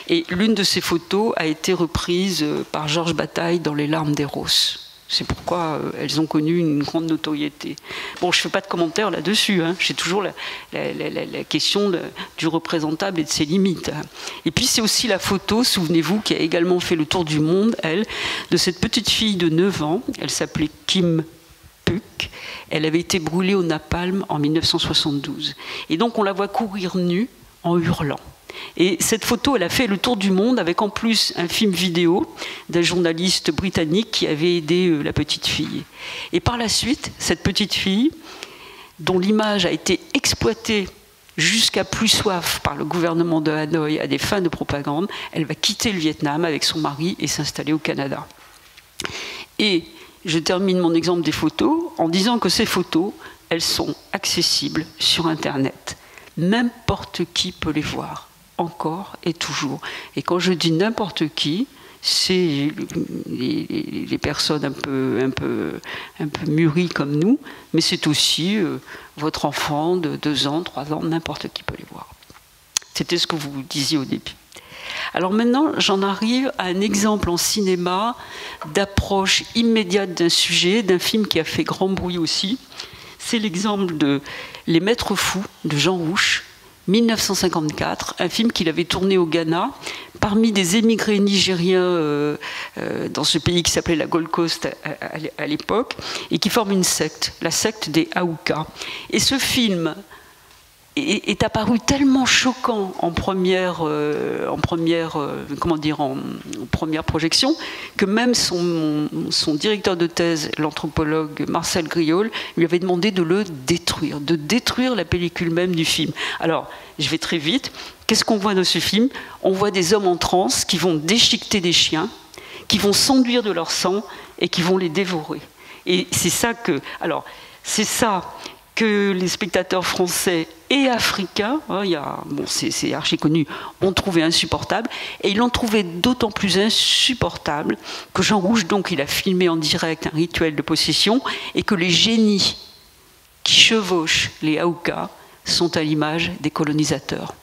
Et l'une de ces photos a été reprise par Georges Bataille dans Les larmes d'Eros. C'est pourquoi elles ont connu une grande notoriété. Bon, je ne fais pas de commentaires là-dessus. J'ai toujours la question du représentable et de ses limites. Et puis, c'est aussi la photo, souvenez-vous, qui a également fait le tour du monde, elle, de cette petite fille de 9 ans. Elle s'appelait Kim Phuc. Elle avait été brûlée au napalm en 1972. Et donc, on la voit courir nue en hurlant. Et cette photo, elle a fait le tour du monde avec en plus un film vidéo d'un journaliste britannique qui avait aidé la petite fille. Et par la suite, cette petite fille, dont l'image a été exploitée jusqu'à plus soif par le gouvernement de Hanoï à des fins de propagande, elle va quitter le Vietnam avec son mari et s'installer au Canada. Et je termine mon exemple des photos en disant que ces photos, elles sont accessibles sur Internet. N'importe qui peut les voir. Encore et toujours. Et quand je dis n'importe qui, c'est les personnes un peu mûries comme nous, mais c'est aussi votre enfant de 2 ans, 3 ans, n'importe qui peut les voir. C'était ce que vous disiez au début. Alors maintenant, j'en arrive à un exemple en cinéma d'approche immédiate d'un sujet, d'un film qui a fait grand bruit aussi. C'est l'exemple de Les Maîtres Fous de Jean Rouch, 1954, un film qu'il avait tourné au Ghana, parmi des émigrés nigériens dans ce pays qui s'appelait la Gold Coast à l'époque, et qui forme une secte, la secte des Aouka. Et ce film est apparu tellement choquant en première projection que même son directeur de thèse, l'anthropologue Marcel Griol, lui avait demandé de le détruire, de détruire la pellicule même du film. Alors, je vais très vite. Qu'est-ce qu'on voit dans ce film? On voit des hommes en transe qui vont déchiqueter des chiens, qui vont s'enduire de leur sang et qui vont les dévorer. Et c'est ça que... Alors, c'est ça que les spectateurs français et africains, c'est archi connu, ont trouvé insupportable. Et ils l'ont trouvé d'autant plus insupportable que Jean Rouch, donc, il a filmé en direct un rituel de possession et que les génies qui chevauchent les Aouka sont à l'image des colonisateurs.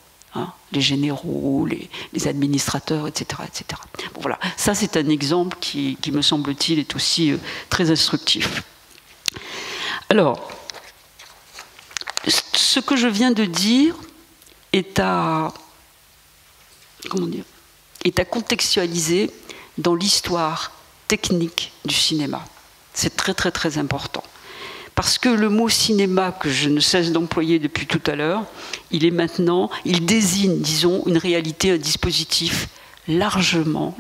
Les généraux, les administrateurs, etc. etc. Bon, voilà, ça c'est un exemple qui me semble-t-il, est aussi très instructif. Alors, ce que je viens de dire est à contextualiser dans l'histoire technique du cinéma. C'est très très très important. Parce que le mot cinéma, que je ne cesse d'employer depuis tout à l'heure, il désigne, disons, une réalité, un dispositif largement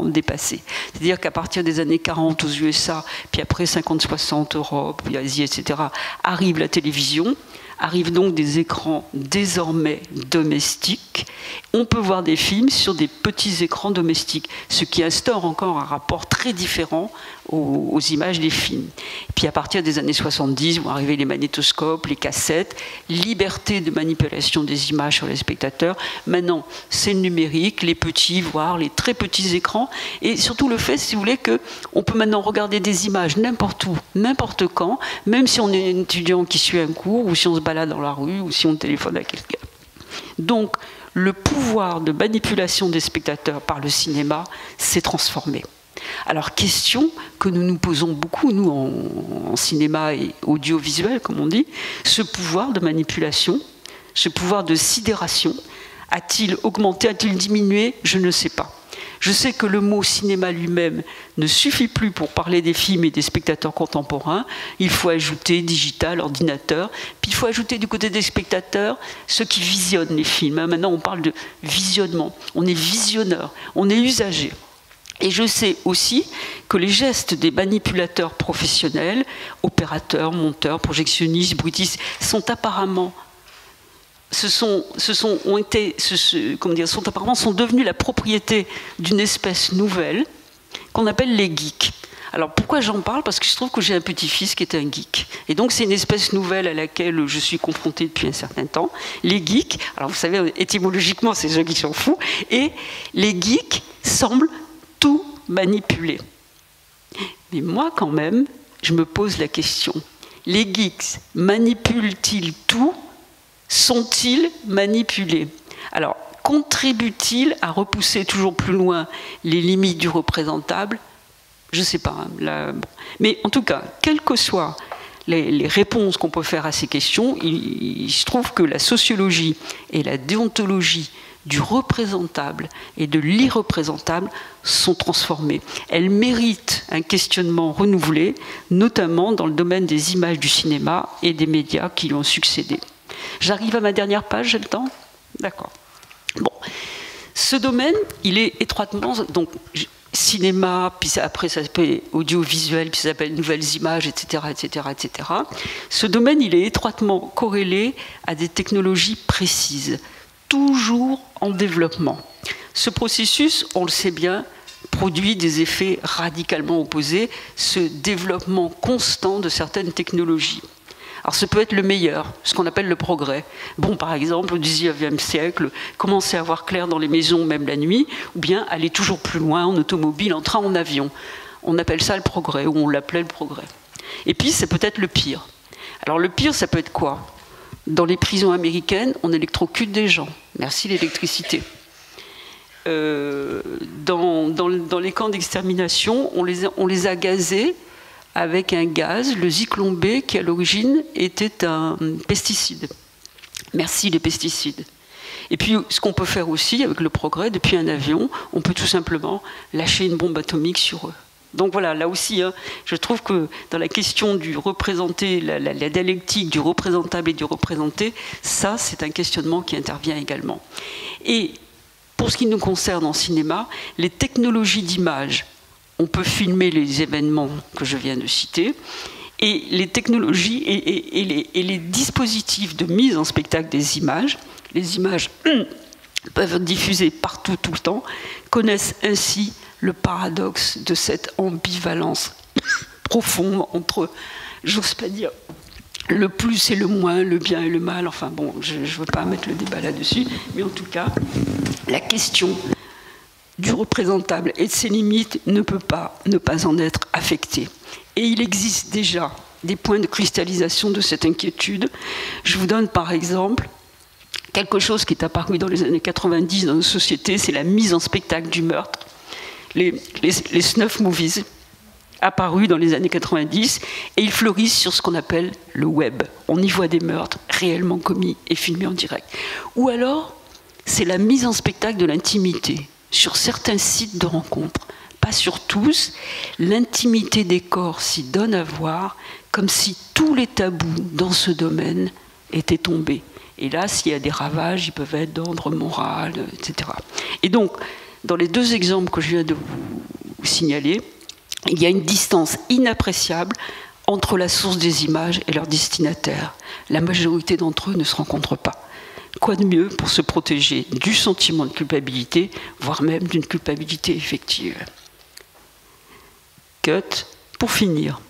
dépassé. C'est-à-dire qu'à partir des années 40 aux USA, puis après 50-60 Europe, puis Asie, etc., arrive la télévision, arrivent donc des écrans désormais domestiques. On peut voir des films sur des petits écrans domestiques, ce qui instaure encore un rapport très différent aux images des films. Et puis à partir des années 70 vont arriver les magnétoscopes, les cassettes, liberté de manipulation des images sur les spectateurs. Maintenant, c'est le numérique, les petits, voire les très petits écrans, et surtout le fait, si vous voulez, qu'on peut maintenant regarder des images n'importe où, n'importe quand, même si on est un étudiant qui suit un cours, ou si on se balade dans la rue, ou si on téléphone à quelqu'un. Donc, le pouvoir de manipulation des spectateurs par le cinéma s'est transformé. Alors, question que nous nous posons beaucoup, nous, en cinéma et audiovisuel, comme on dit, ce pouvoir de manipulation, ce pouvoir de sidération, a-t-il augmenté, a-t-il diminué? Je ne sais pas. Je sais que le mot cinéma lui-même ne suffit plus pour parler des films et des spectateurs contemporains. Il faut ajouter digital, ordinateur, puis il faut ajouter du côté des spectateurs ceux qui visionnent les films. Maintenant, on parle de visionnement. On est visionneur, on est usager. Et je sais aussi que les gestes des manipulateurs professionnels, opérateurs, monteurs, projectionnistes, bruitistes, sont apparemment sont devenus la propriété d'une espèce nouvelle qu'on appelle les geeks. Alors pourquoi j'en parle? Parce que je trouve que j'ai un petit-fils qui est un geek. Et donc c'est une espèce nouvelle à laquelle je suis confrontée depuis un certain temps. Les geeks, alors vous savez, étymologiquement, c'est ceux qui sont fous, et les geeks semblent tout manipuler. Mais moi, quand même, je me pose la question. Les geeks manipulent-ils tout? Sont-ils manipulés? Alors, contribuent-ils à repousser toujours plus loin les limites du représentable? Je ne sais pas. Hein, là, bon. Mais en tout cas, quelles que soient les réponses qu'on peut faire à ces questions, il se trouve que la sociologie et la déontologie du représentable et de l'irreprésentable sont transformées. Elles méritent un questionnement renouvelé, notamment dans le domaine des images du cinéma et des médias qui lui ont succédé. J'arrive à ma dernière page, j'ai le temps? D'accord. Bon. Ce domaine, il est étroitement... Donc, cinéma, puis après ça s'appelle audiovisuel, puis ça s'appelle nouvelles images, etc., etc., etc. Ce domaine, il est étroitement corrélé à des technologies précises, toujours en développement. Ce processus, on le sait bien, produit des effets radicalement opposés, ce développement constant de certaines technologies. Alors, ça peut être le meilleur, ce qu'on appelle le progrès. Bon, par exemple, au XIXe siècle, commencer à voir clair dans les maisons, même la nuit, ou bien aller toujours plus loin en automobile, en train, en avion. On appelle ça le progrès, ou on l'appelait le progrès. Et puis, c'est peut-être le pire. Alors, le pire, ça peut être quoi? Dans les prisons américaines, on électrocute des gens. Merci l'électricité. Dans les camps d'extermination, on les a gazés avec un gaz, le zyklon B, qui à l'origine était un pesticide. Merci les pesticides. Et puis, ce qu'on peut faire aussi avec le progrès, depuis un avion, on peut tout simplement lâcher une bombe atomique sur eux. Donc voilà, là aussi, hein, je trouve que dans la question du représenté, la dialectique du représentable et du représenté, ça, c'est un questionnement qui intervient également. Et pour ce qui nous concerne en cinéma, les technologies d'image, on peut filmer les événements que je viens de citer, et les technologies et les dispositifs de mise en spectacle des images, les images peuvent être diffusées partout, tout le temps, connaissent ainsi le paradoxe de cette ambivalence profonde entre, j'ose pas dire, le plus et le moins, le bien et le mal, enfin bon, je ne veux pas mettre le débat là-dessus, mais en tout cas, la question du représentable et de ses limites ne peut pas ne pas en être affectée. Et il existe déjà des points de cristallisation de cette inquiétude. Je vous donne par exemple quelque chose qui est apparu dans les années 90 dans nos sociétés, c'est la mise en spectacle du meurtre. Les snuff movies, apparus dans les années 90, et ils fleurissent sur ce qu'on appelle le web. On y voit des meurtres réellement commis et filmés en direct. Ou alors, c'est la mise en spectacle de l'intimité sur certains sites de rencontres, pas sur tous. L'intimité des corps s'y donne à voir, comme si tous les tabous dans ce domaine étaient tombés. Et là, s'il y a des ravages, ils peuvent être d'ordre moral, etc. Et donc, dans les deux exemples que je viens de vous signaler, il y a une distance inappréciable entre la source des images et leur destinataire. La majorité d'entre eux ne se rencontrent pas. Quoi de mieux pour se protéger du sentiment de culpabilité, voire même d'une culpabilité effective? Cut. Pour finir,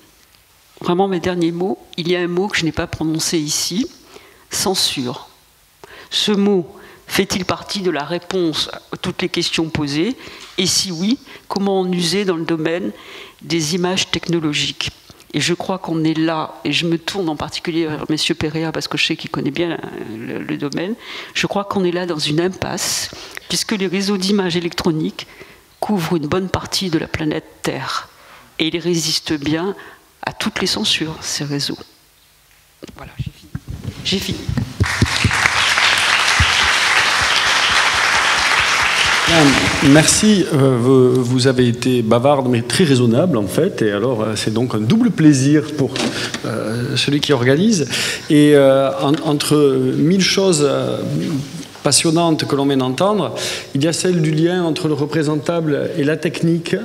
vraiment mes derniers mots, il y a un mot que je n'ai pas prononcé ici, censure. Ce mot fait-il partie de la réponse à toutes les questions posées? Et si oui, comment en user dans le domaine des images technologiques? Et je crois qu'on est là, et je me tourne en particulier vers M. Perea, parce que je sais qu'il connaît bien le domaine, je crois qu'on est là dans une impasse, puisque les réseaux d'images électroniques couvrent une bonne partie de la planète Terre. Et ils résistent bien à toutes les censures, ces réseaux. Voilà, j'ai fini. J'ai fini. Merci. Vous avez été bavarde, mais très raisonnable, en fait. Et alors, c'est donc un double plaisir pour celui qui organise. Et entre 1000 choses passionnantes que l'on vient d'entendre, il y a celle du lien entre le représentable et la technique.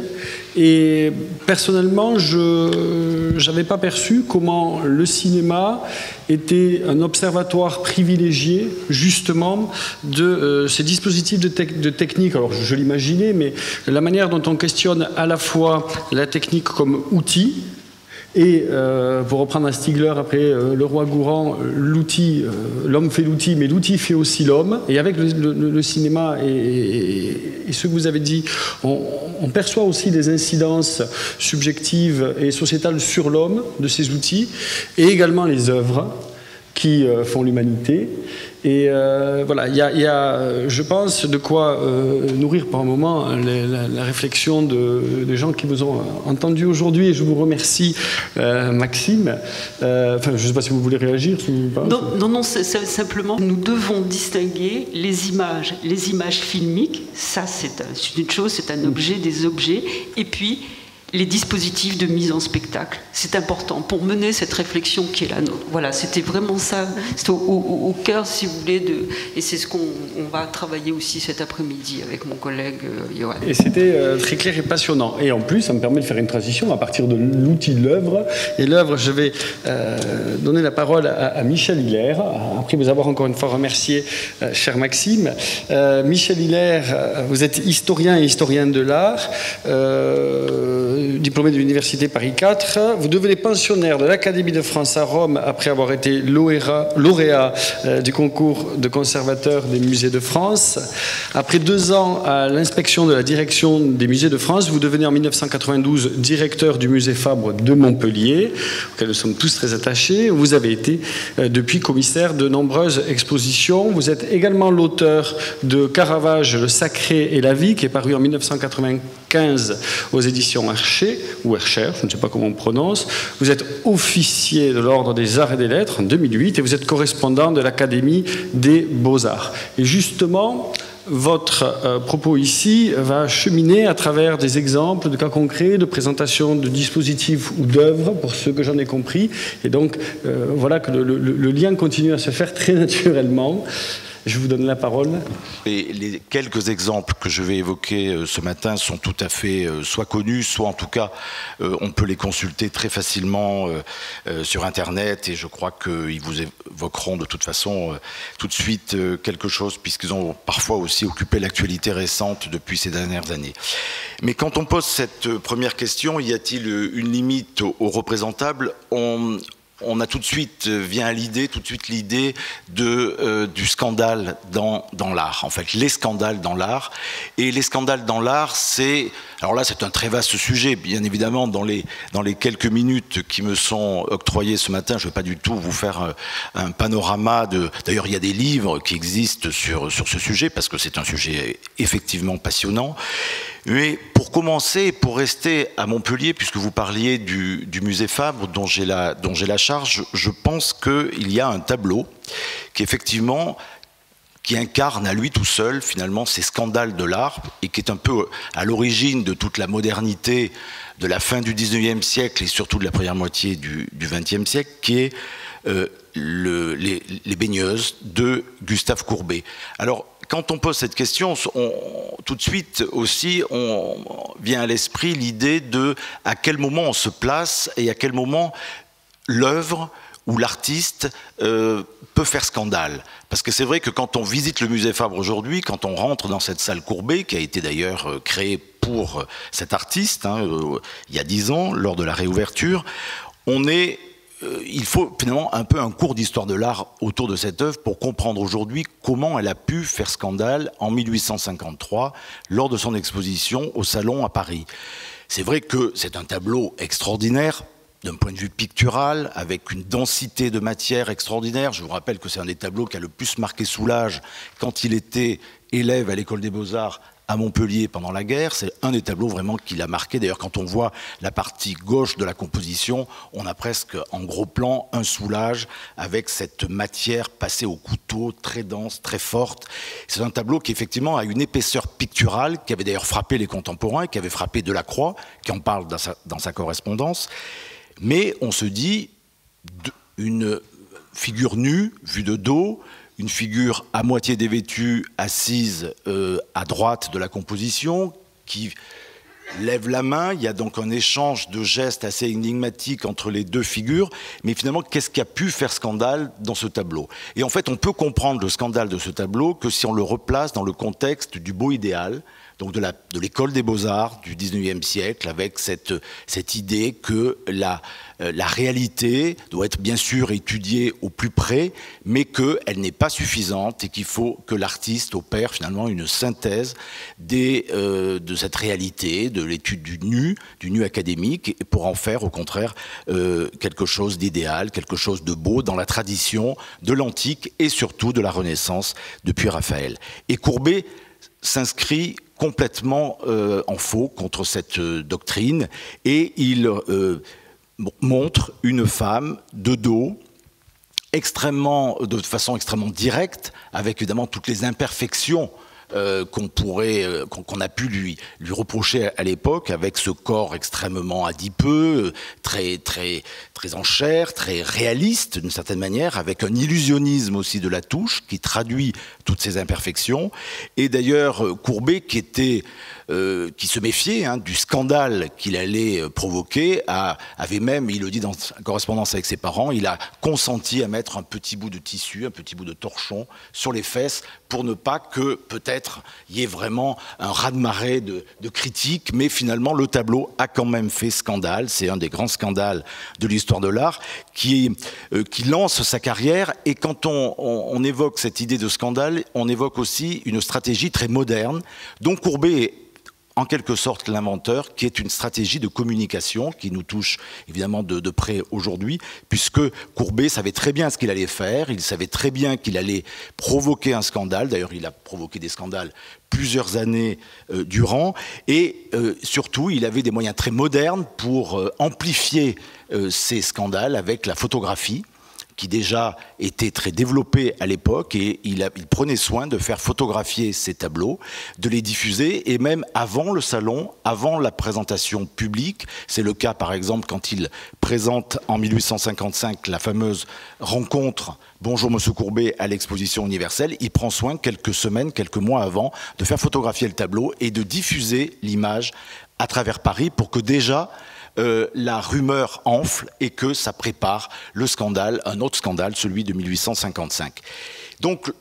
Et personnellement, je n'avais pas perçu comment le cinéma était un observatoire privilégié, justement, de ces dispositifs de technique. Alors, je l'imaginais, mais la manière dont on questionne à la fois la technique comme outil, et pour reprendre un Stigler après Le Roi Gourand, l'outil, l'homme fait l'outil, mais l'outil fait aussi l'homme. Et avec le cinéma et ce que vous avez dit, on perçoit aussi des incidences subjectives et sociétales sur l'homme de ces outils, et également les œuvres qui font l'humanité. Et voilà, il y a, je pense, de quoi nourrir par un moment la réflexion des gens qui vous ont entendu aujourd'hui. Et je vous remercie, Maxime. Enfin, je ne sais pas si vous voulez réagir. Non, simplement, nous devons distinguer les images filmiques. Ça, c'est une chose, c'est un objet, des objets. Et puis, les dispositifs de mise en spectacle. C'est important pour mener cette réflexion qui est la nôtre. Voilà, c'était vraiment ça. C'était au cœur, si vous voulez, et c'est ce qu'on va travailler aussi cet après-midi avec mon collègue Johan. Et c'était très clair et passionnant. Et en plus, ça me permet de faire une transition à partir de l'outil de l'œuvre. Et l'œuvre, je vais donner la parole à Michel Hilaire, après vous avoir encore une fois remercié, cher Maxime. Michel Hilaire, vous êtes historien et historien de l'art, diplômé de l'Université Paris 4. Vous devenez pensionnaire de l'Académie de France à Rome après avoir été lauréat du concours de conservateur des musées de France. Après 2 ans à l'inspection de la direction des musées de France, vous devenez en 1992 directeur du musée Fabre de Montpellier, auquel nous sommes tous très attachés. Vous avez été depuis commissaire de nombreuses expositions. Vous êtes également l'auteur de Caravage, le sacré et la vie, qui est paru en 1995 aux éditions Hercher, ou Hercher, je ne sais pas comment on prononce. Vous êtes officier de l'Ordre des Arts et des Lettres en 2008 et vous êtes correspondant de l'Académie des Beaux-Arts. Et justement, votre propos ici va cheminer à travers des exemples de cas concrets, de présentation de dispositifs ou d'œuvres, pour ceux que j'en ai compris. Et donc, voilà que le lien continue à se faire très naturellement. Je vous donne la parole. Et les quelques exemples que je vais évoquer ce matin sont tout à fait soit connus, soit en tout cas on peut les consulter très facilement sur Internet, et je crois qu'ils vous évoqueront de toute façon tout de suite quelque chose, puisqu'ils ont parfois aussi occupé l'actualité récente depuis ces dernières années. Mais quand on pose cette première question, y a-t-il une limite aux représentables ? On a tout de suite, vient à l'idée, du scandale dans l'art. En fait, les scandales dans l'art. Et les scandales dans l'art, alors là, c'est un très vaste sujet. Bien évidemment, dans les quelques minutes qui me sont octroyées ce matin, je ne vais pas du tout vous faire un panorama D'ailleurs, il y a des livres qui existent sur ce sujet, parce que c'est un sujet effectivement passionnant. Mais pour commencer, pour rester à Montpellier, puisque vous parliez du musée Fabre dont j'ai la charge, je pense qu'il y a un tableau qui incarne à lui tout seul finalement ces scandales de l'art, et qui est un peu à l'origine de toute la modernité de la fin du 19e siècle et surtout de la première moitié du 20e siècle, qui est les baigneuses de Gustave Courbet. Alors, quand on pose cette question, tout de suite aussi, on vient à l'esprit l'idée de à quel moment on se place et à quel moment l'œuvre ou l'artiste peut faire scandale. Parce que c'est vrai que quand on visite le musée Fabre aujourd'hui, quand on rentre dans cette salle Courbet, qui a été d'ailleurs créée pour cet artiste, il y a 10 ans, lors de la réouverture, il faut finalement un peu un cours d'histoire de l'art autour de cette œuvre pour comprendre aujourd'hui comment elle a pu faire scandale en 1853 lors de son exposition au Salon à Paris. C'est vrai que c'est un tableau extraordinaire d'un point de vue pictural, avec une densité de matière extraordinaire. Je vous rappelle que c'est un des tableaux qui a le plus marqué Soulages quand il était élève à l'École des Beaux-Arts à Montpellier pendant la guerre. C'est un des tableaux vraiment qui l'a marqué. D'ailleurs, quand on voit la partie gauche de la composition, on a presque en gros plan un soulage avec cette matière passée au couteau, très dense, très forte. C'est un tableau qui effectivement a une épaisseur picturale, qui avait d'ailleurs frappé les contemporains, qui avait frappé Delacroix, qui en parle dans sa correspondance. Mais on se dit, une figure nue, vue de dos, une figure à moitié dévêtue, assise à droite de la composition, qui lève la main. Il y a donc un échange de gestes assez énigmatique entre les deux figures. Mais finalement, qu'est-ce qui a pu faire scandale dans ce tableau? Et en fait, on peut comprendre le scandale de ce tableau que si on le replace dans le contexte du beau idéal, donc de l'école des beaux-arts du XIXe siècle, avec cette idée que la réalité doit être bien sûr étudiée au plus près, mais qu'elle n'est pas suffisante et qu'il faut que l'artiste opère finalement une synthèse de cette réalité, de l'étude du nu académique, pour en faire au contraire quelque chose d'idéal, quelque chose de beau dans la tradition de l'antique et surtout de la Renaissance depuis Raphaël. Et Courbet s'inscrit complètement en faux contre cette doctrine et il montre une femme de dos, de façon extrêmement directe, avec évidemment toutes les imperfections qu'on a pu lui reprocher à l'époque, avec ce corps extrêmement adipeux, très en chair, très réaliste d'une certaine manière, avec un illusionnisme aussi de la touche qui traduit toutes ces imperfections. Et d'ailleurs, Courbet, qui se méfiait du scandale qu'il allait provoquer, avait même, il le dit dans sa correspondance avec ses parents, il a consenti à mettre un petit bout de tissu, un petit bout de torchon sur les fesses pour ne pas que peut-être il y ait vraiment un raz-de-marée de critiques, mais finalement le tableau a quand même fait scandale. C'est un des grands scandales de l'histoire de l'art qui lance sa carrière. Et quand on évoque cette idée de scandale, on évoque aussi une stratégie très moderne dont Courbet est en quelque sorte l'inventeur, qui est une stratégie de communication qui nous touche évidemment de près aujourd'hui, puisque Courbet savait très bien ce qu'il allait faire, il savait très bien qu'il allait provoquer un scandale. D'ailleurs, il a provoqué des scandales plusieurs années durant, et surtout, il avait des moyens très modernes pour amplifier ces scandales avec la photographie, qui déjà était très développé à l'époque, et il prenait soin de faire photographier ces tableaux, de les diffuser, et même avant le salon, avant la présentation publique. C'est le cas par exemple quand il présente en 1855 la fameuse rencontre Bonjour Monsieur Courbet à l'exposition universelle. Il prend soin quelques semaines, quelques mois avant, de faire photographier le tableau et de diffuser l'image à travers Paris pour que déjà la rumeur enfle et que ça prépare le scandale, un autre scandale, celui de 1855. Donc,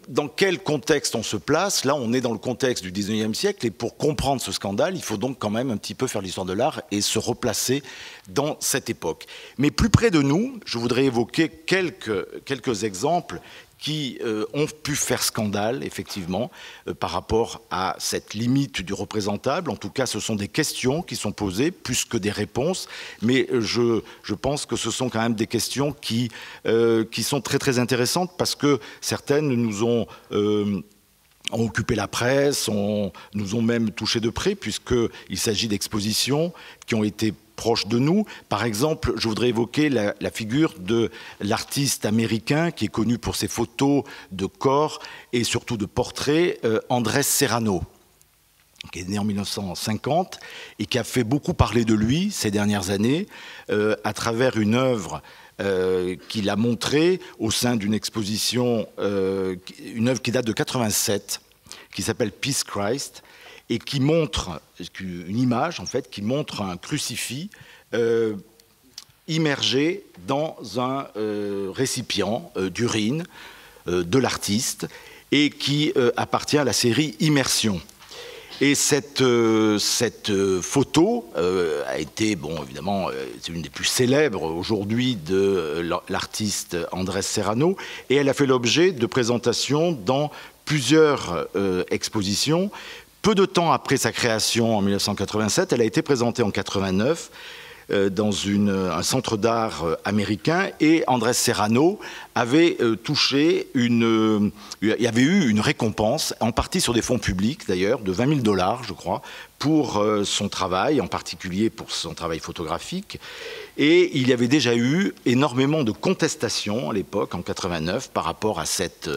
dans quel contexte on se place? Là, on est dans le contexte du 19e siècle, et pour comprendre ce scandale, il faut donc quand même un petit peu faire l'histoire de l'art et se replacer dans cette époque. Mais plus près de nous, je voudrais évoquer quelques exemples qui ont pu faire scandale, effectivement, par rapport à cette limite du représentable. En tout cas, ce sont des questions qui sont posées, plus que des réponses, mais je pense que ce sont quand même des questions qui sont très très intéressantes, parce que certaines nous ont occupé la presse, nous ont même touché de près, puisqu'il s'agit d'expositions qui ont été proches de nous. Par exemple, je voudrais évoquer la figure de l'artiste américain qui est connu pour ses photos de corps et surtout de portraits, Andrés Serrano, qui est né en 1950 et qui a fait beaucoup parler de lui ces dernières années à travers une œuvre qu'il a montrée au sein d'une exposition, une œuvre qui date de 87, qui s'appelle Peace Christ, et qui montre une image, en fait, qui montre un crucifix immergé dans un récipient d'urine de l'artiste, et qui appartient à la série Immersion. Et cette photo a été, bon, évidemment, c'est une des plus célèbres aujourd'hui de l'artiste Andrés Serrano, et elle a fait l'objet de présentations dans plusieurs expositions. Peu de temps après sa création en 1987, elle a été présentée en 1989 dans un centre d'art américain, et Andrés Serrano avait touché il y avait eu une récompense, en partie sur des fonds publics d'ailleurs, de $20 000, je crois, pour son travail, en particulier pour son travail photographique. Et il y avait déjà eu énormément de contestations à l'époque, en 89, par rapport à cette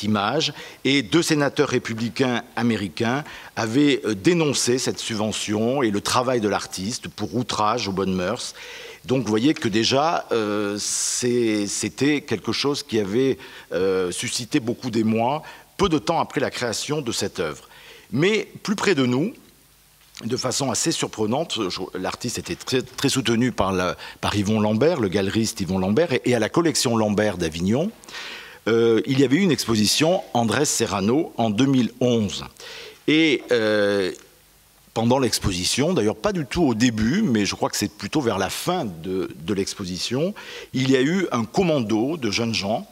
image. Et 2 sénateurs républicains américains avaient dénoncé cette subvention et le travail de l'artiste pour outrage aux bonnes mœurs. Donc vous voyez que déjà, c'était quelque chose qui avait suscité beaucoup d'émoi, peu de temps après la création de cette œuvre. Mais plus près de nous, de façon assez surprenante, l'artiste était très soutenu par Yvon Lambert, le galeriste Yvon Lambert, et à la collection Lambert d'Avignon, il y avait eu une exposition Andrés Serrano en 2011. Et pendant l'exposition, d'ailleurs pas du tout au début, mais je crois que c'est plutôt vers la fin de l'exposition, il y a eu un commando de jeunes gens,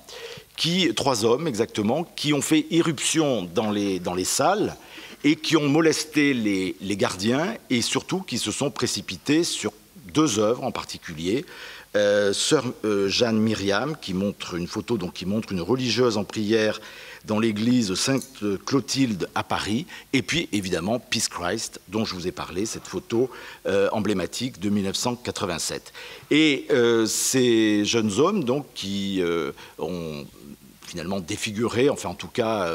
3 hommes exactement, qui ont fait irruption dans les salles, et qui ont molesté les gardiens, et surtout qui se sont précipités sur 2 œuvres en particulier. Sœur Jeanne Myriam, qui montre une photo qui montre une religieuse en prière dans l'église Sainte-Clotilde à Paris, et puis évidemment Peace Christ, dont je vous ai parlé, cette photo emblématique de 1987. Et ces jeunes hommes donc, qui ont finalement défiguré, enfin en tout cas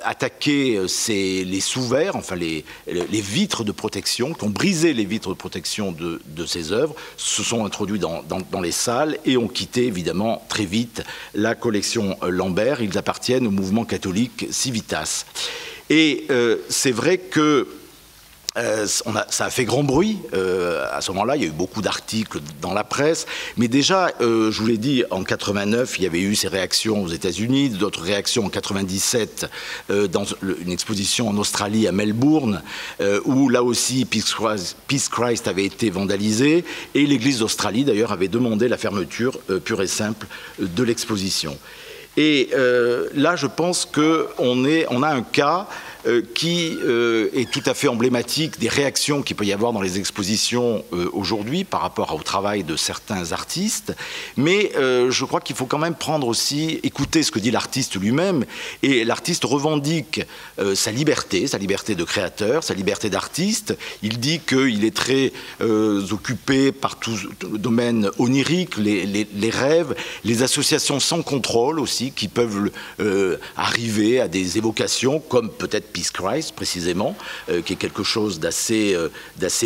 attaqué les sous-verres, enfin les vitres de protection, qui ont brisé les vitres de protection de ces œuvres, se sont introduits dans les salles et ont quitté évidemment très vite la collection Lambert. Ils appartiennent au mouvement catholique Civitas. Et c'est vrai que ça a fait grand bruit. À ce moment-là, il y a eu beaucoup d'articles dans la presse. Mais déjà, je vous l'ai dit, en 89, il y avait eu ces réactions aux États-Unis, d'autres réactions en 97 dans une exposition en Australie, à Melbourne, où là aussi Peace Christ avait été vandalisé. Et l'Église d'Australie, d'ailleurs, avait demandé la fermeture pure et simple de l'exposition. Et là, je pense qu'on a un cas qui est tout à fait emblématique des réactions qu'il peut y avoir dans les expositions aujourd'hui par rapport au travail de certains artistes. Mais je crois qu'il faut quand même écouter ce que dit l'artiste lui-même. Et l'artiste revendique sa liberté de créateur, sa liberté d'artiste. Il dit qu'il est très occupé par tout le domaine onirique, les rêves, les associations sans contrôle aussi, qui peuvent arriver à des évocations, comme peut-être Peace Christ, précisément, qui est quelque chose d'assez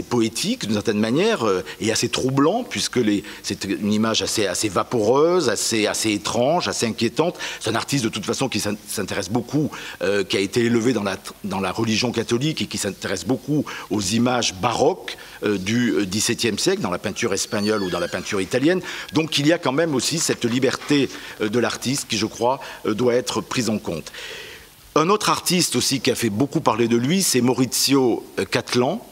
poétique, d'une certaine manière, et assez troublant, puisque c'est une image assez vaporeuse, assez étrange, assez inquiétante. C'est un artiste, de toute façon, qui s'intéresse beaucoup, qui a été élevé dans la religion catholique et qui s'intéresse beaucoup aux images baroques du XVIIe siècle, dans la peinture espagnole ou dans la peinture italienne. Donc il y a quand même aussi cette liberté de l'artiste qui, je crois, doit être prise en compte. Un autre artiste aussi qui a fait beaucoup parler de lui, c'est Maurizio Cattelan,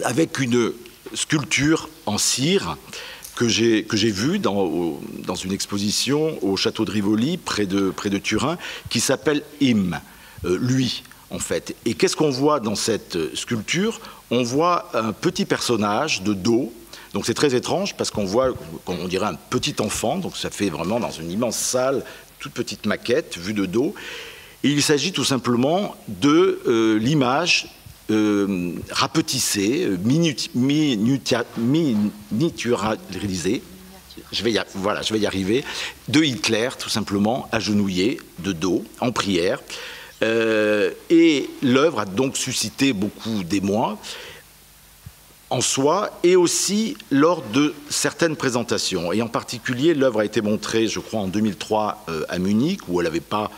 avec une sculpture en cire que j'ai vue dans une exposition au château de Rivoli, près de Turin, qui s'appelle Him, lui, en fait. Et qu'est-ce qu'on voit dans cette sculpture? On voit un petit personnage de dos. Donc c'est très étrange parce qu'on voit, on dirait un petit enfant, donc ça fait vraiment dans une immense salle, toute petite maquette, vue de dos. Et il s'agit tout simplement de l'image rapetissée, miniaturisée, je vais y arriver, de Hitler, tout simplement, agenouillé, de dos, en prière. Et l'œuvre a donc suscité beaucoup d'émoi en soi, et aussi lors de certaines présentations. Et en particulier, l'œuvre a été montrée, je crois, en 2003 à Munich, où elle n'avait pas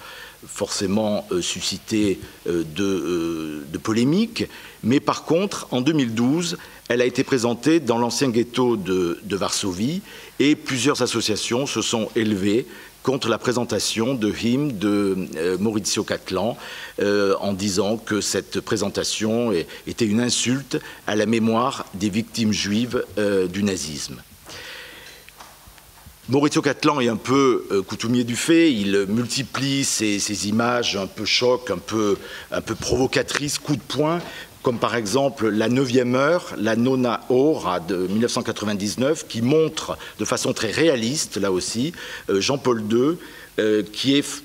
forcément suscité de polémique, mais par contre, en 2012, elle a été présentée dans l'ancien ghetto de Varsovie, et plusieurs associations se sont élevées contre la présentation de Him de Maurizio Cattelan, en disant que cette présentation était une insulte à la mémoire des victimes juives du nazisme. Maurizio Cattelan est un peu coutumier du fait, il multiplie ces images un peu choc, un peu provocatrices, coup de poing, comme par exemple La 9e heure, la Nona Ora de 1999, qui montre de façon très réaliste, là aussi, Jean-Paul II, qui est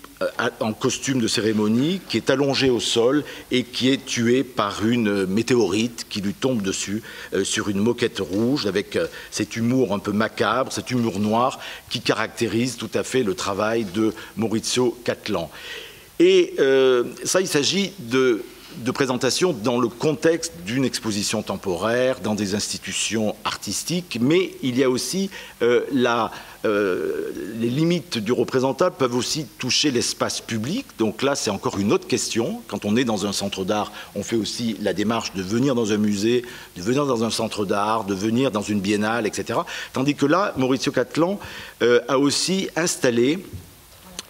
en costume de cérémonie, qui est allongé au sol et qui est tué par une météorite qui lui tombe dessus sur une moquette rouge, avec cet humour un peu macabre, cet humour noir qui caractérise tout à fait le travail de Maurizio Cattelan. Et ça, il s'agit de présentation dans le contexte d'une exposition temporaire, dans des institutions artistiques, mais il y a aussi les limites du représentable peuvent aussi toucher l'espace public. Donc là, c'est encore une autre question. Quand on est dans un centre d'art, on fait aussi la démarche de venir dans un musée, de venir dans un centre d'art, de venir dans une biennale, etc. Tandis que là, Maurizio Cattelan a aussi installé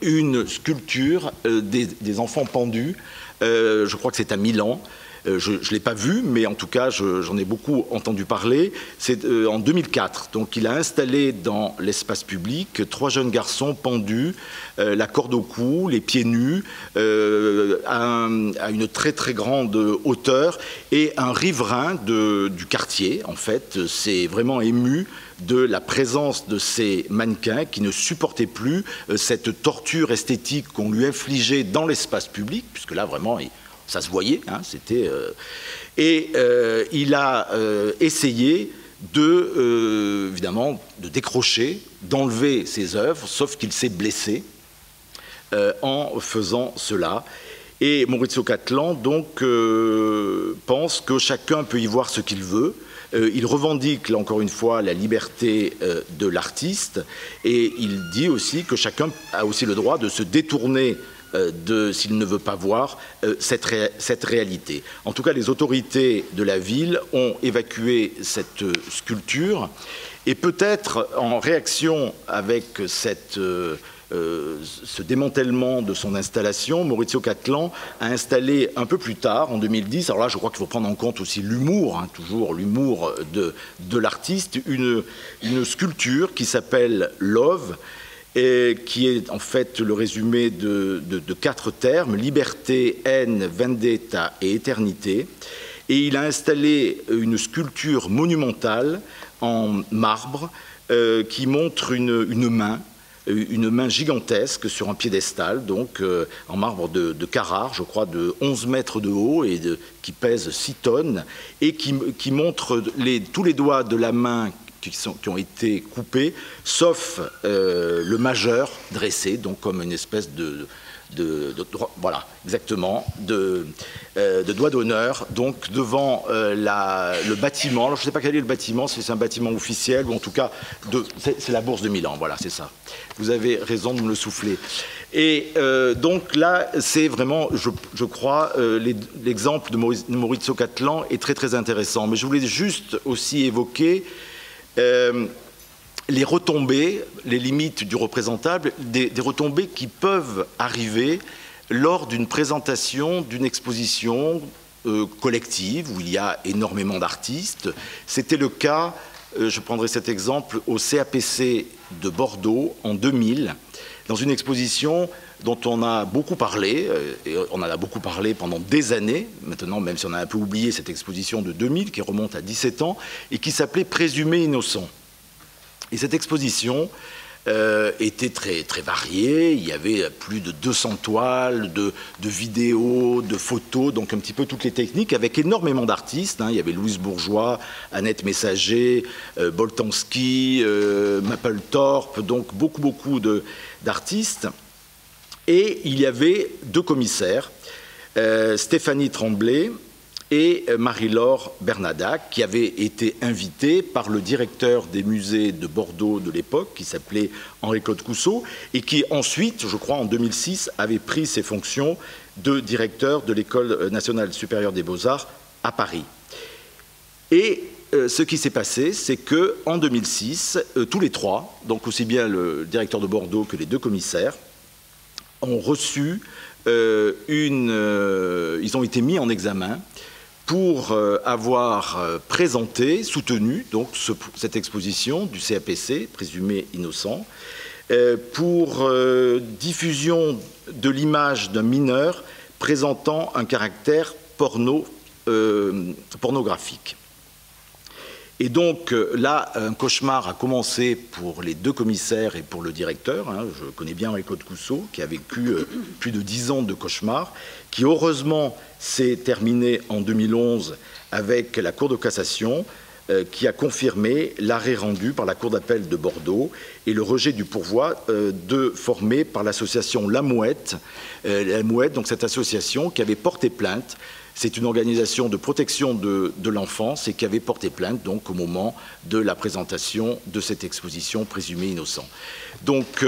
une sculpture des enfants pendus. Je crois que c'est à Milan. Je ne l'ai pas vu, mais en tout cas, j'en ai beaucoup entendu parler. C'est en 2004. Donc, il a installé dans l'espace public 3 jeunes garçons pendus, la corde au cou, les pieds nus, à une très très grande hauteur, et un riverain du quartier, en fait, s'est vraiment ému de la présence de ces mannequins qui ne supportaient plus cette torture esthétique qu'on lui infligeait dans l'espace public, puisque là, vraiment, ça se voyait, hein, c'était... il a essayé évidemment, de décrocher, d'enlever ses œuvres, sauf qu'il s'est blessé en faisant cela. Et Maurizio Cattelan, donc, pense que chacun peut y voir ce qu'il veut. Il revendique, là encore une fois, la liberté de l'artiste, et il dit aussi que chacun a aussi le droit de se détourner s'il ne veut pas voir cette réalité. En tout cas, les autorités de la ville ont évacué cette sculpture, et peut-être en réaction avec ce démantèlement de son installation, Maurizio Cattelan a installé un peu plus tard, en 2010, alors là je crois qu'il faut prendre en compte aussi l'humour, hein, toujours l'humour de l'artiste, une sculpture qui s'appelle Love, et qui est en fait le résumé de 4 termes, liberté, haine, vendetta et éternité. Et il a installé une sculpture monumentale en marbre qui montre une main gigantesque sur un piédestal, donc en marbre de Carrare, je crois, de 11 mètres de haut et qui pèse 6 tonnes, et qui montre tous les doigts de la main qui ont été coupés, sauf le majeur dressé, donc comme une espèce voilà, exactement, de doigt d'honneur, donc devant le bâtiment. Alors, je ne sais pas quel est le bâtiment, si c'est un bâtiment officiel, ou en tout cas, c'est la bourse de Milan, voilà, c'est ça. Vous avez raison de me le souffler. Et donc là, c'est vraiment, je crois, l'exemple de Maurizio Cattelan est très très intéressant. Mais je voulais juste aussi évoquer les retombées, les limites du représentable, des retombées qui peuvent arriver lors d'une présentation, d'une exposition collective où il y a énormément d'artistes. C'était le cas, je prendrai cet exemple, au CAPC de Bordeaux en 2000, dans une exposition dont on a beaucoup parlé, et on en a beaucoup parlé pendant des années, maintenant même si on a un peu oublié cette exposition de 2000 qui remonte à 17 ans, et qui s'appelait « Présumé innocent ». Et cette exposition était très, très variée, il y avait plus de 200 toiles, de vidéos, de photos, donc un petit peu toutes les techniques, avec énormément d'artistes, hein. Il y avait Louise Bourgeois, Annette Messager, Boltanski, Mapplethorpe, donc beaucoup d'artistes. Et il y avait 2 commissaires, Stéphanie Tremblay et Marie-Laure Bernadac, qui avaient été invités par le directeur des musées de Bordeaux de l'époque, qui s'appelait Henri-Claude Cousseau, et qui ensuite, je crois en 2006, avait pris ses fonctions de directeur de l'École nationale supérieure des beaux-arts à Paris. Et ce qui s'est passé, c'est qu'en 2006, tous les 3, donc aussi bien le directeur de Bordeaux que les 2 commissaires, ont reçu ils ont été mis en examen pour avoir présenté, soutenu donc cette exposition du CAPC, présumé innocent, pour diffusion de l'image d'un mineur présentant un caractère porno pornographiques. Et donc là, un cauchemar a commencé pour les 2 commissaires et pour le directeur. Je connais bien Henri-Claude Cousseau, qui a vécu plus de 10 ans de cauchemar, qui heureusement s'est terminé en 2011 avec la Cour de cassation, qui a confirmé l'arrêt rendu par la Cour d'appel de Bordeaux et le rejet du pourvoi formé par l'association La Mouette. La Mouette, donc cette association qui avait porté plainte. C'est une organisation de protection de l'enfance et qui avait porté plainte donc, au moment de la présentation de cette exposition présumée innocent. Donc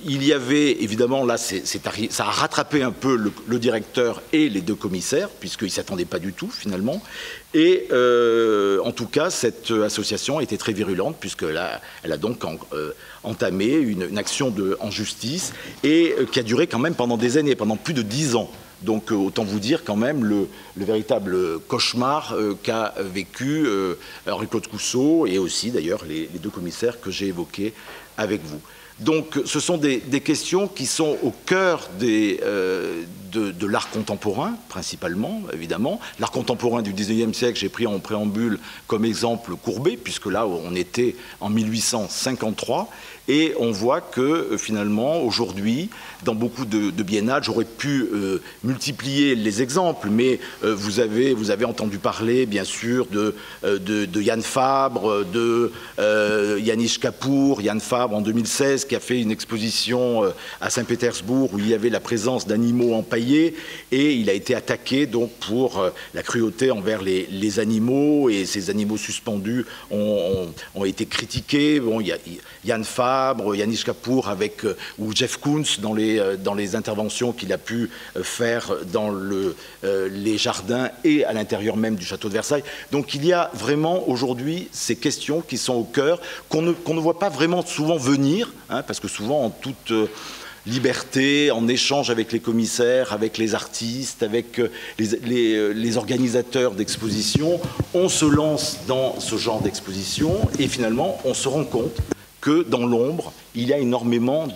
il y avait évidemment, là ça a rattrapé un peu le directeur et les 2 commissaires, puisqu'ils ne s'attendaient pas du tout finalement. Et en tout cas, cette association a été très virulente, puisqu'elle a donc entamé une action en justice et qui a duré quand même pendant des années, pendant plus de 10 ans. Donc autant vous dire quand même le véritable cauchemar qu'a vécu Henri-Claude Cousseau et aussi d'ailleurs les 2 commissaires que j'ai évoqués avec vous. Donc ce sont des questions qui sont au cœur de l'art contemporain, principalement, évidemment. L'art contemporain du 19e siècle, j'ai pris en préambule comme exemple Courbet, puisque là on était en 1853. Et on voit que finalement, aujourd'hui, dans beaucoup de biennales, j'aurais pu multiplier les exemples, mais vous avez entendu parler, bien sûr, de Yann Fabre, de Yanis Kapoor, Yann Fabre en 2016, qui a fait une exposition à Saint-Pétersbourg où il y avait la présence d'animaux empaillés, et il a été attaqué donc pour la cruauté envers les animaux, et ces animaux suspendus ont été critiqués. Bon, il y a Yann Fabre, Yanis Kapoor ou Jeff Koons dans les interventions qu'il a pu faire dans les jardins et à l'intérieur même du château de Versailles. Donc il y a vraiment aujourd'hui ces questions qui sont au cœur, qu'on ne voit pas vraiment souvent venir, parce que souvent en toute liberté, en échange avec les commissaires, avec les artistes, avec les organisateurs d'expositions, on se lance dans ce genre d'exposition et finalement on se rend compte que dans l'ombre, il y a énormément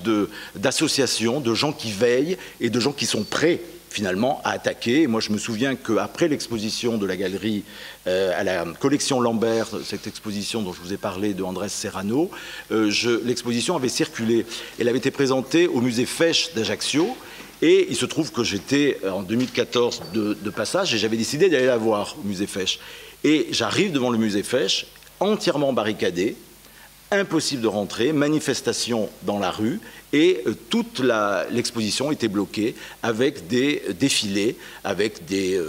d'associations, de gens qui veillent et de gens qui sont prêts finalement à attaquer. Et moi, je me souviens qu'après l'exposition de la galerie à la collection Lambert, cette exposition dont je vous ai parlé de Andrés Serrano, l'exposition avait circulé. Elle avait été présentée au musée Fesch d'Ajaccio. Et il se trouve que j'étais en 2014 de passage et j'avais décidé d'aller la voir au musée Fesch. Et j'arrive devant le musée Fesch, entièrement barricadé, impossible de rentrer, manifestation dans la rue, et toute l'exposition était bloquée avec des défilés, avec des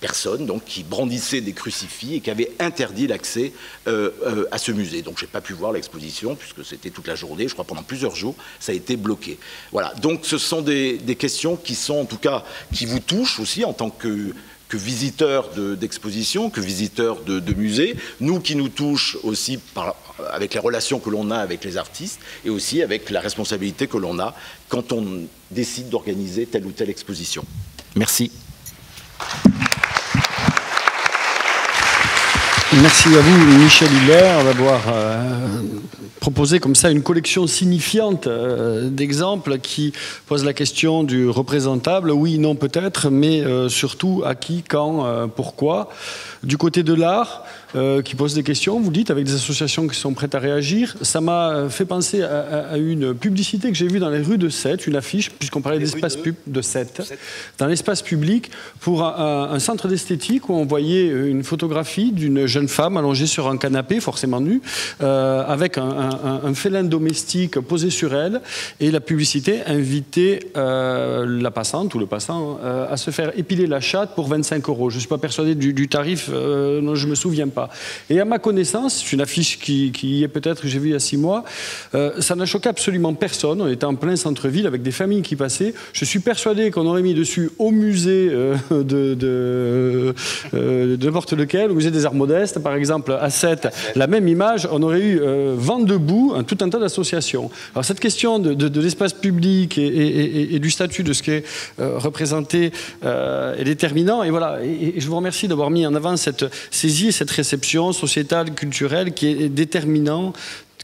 personnes donc, qui brandissaient des crucifix et qui avaient interdit l'accès à ce musée. Donc je n'ai pas pu voir l'exposition, puisque c'était toute la journée, je crois pendant plusieurs jours, ça a été bloqué. Voilà, donc ce sont des questions qui sont, en tout cas, qui vous touchent aussi en tant que visiteurs d'exposition, que visiteurs de musées, nous qui nous touchent aussi avec les relations que l'on a avec les artistes et aussi avec la responsabilité que l'on a quand on décide d'organiser telle ou telle exposition. Merci. Merci à vous, Michel Hiller, d'avoir proposé comme ça une collection signifiante d'exemples qui pose la question du représentable, oui, non, peut-être, mais surtout à qui, quand, pourquoi. Du côté de l'art, qui pose des questions, vous dites, avec des associations qui sont prêtes à réagir. Ça m'a fait penser à une publicité que j'ai vue dans les rues de Sète, une affiche, puisqu'on parlait d'espace de Sète, dans l'espace public, pour un centre d'esthétique où on voyait une photographie d'une jeune femme allongée sur un canapé, forcément nue, avec un félin domestique posé sur elle, et la publicité invitait la passante ou le passant à se faire épiler la chatte pour 25 €. Je ne suis pas persuadé du tarif, non, je ne me souviens pas. Et à ma connaissance, c'est une affiche qui y est peut-être, que j'ai vue il y a 6 mois, ça n'a choqué absolument personne. On était en plein centre-ville avec des familles qui passaient. Je suis persuadé qu'on aurait mis dessus au musée de n'importe lequel, au musée des Arts Modestes, par exemple, à Sète, la même image, on aurait eu vent debout, tout un tas d'associations. Alors cette question de l'espace public et du statut de ce qui est représenté est déterminant. Et voilà, et je vous remercie d'avoir mis en avant cette saisie et cette réception sociétale, culturelle, qui est déterminant,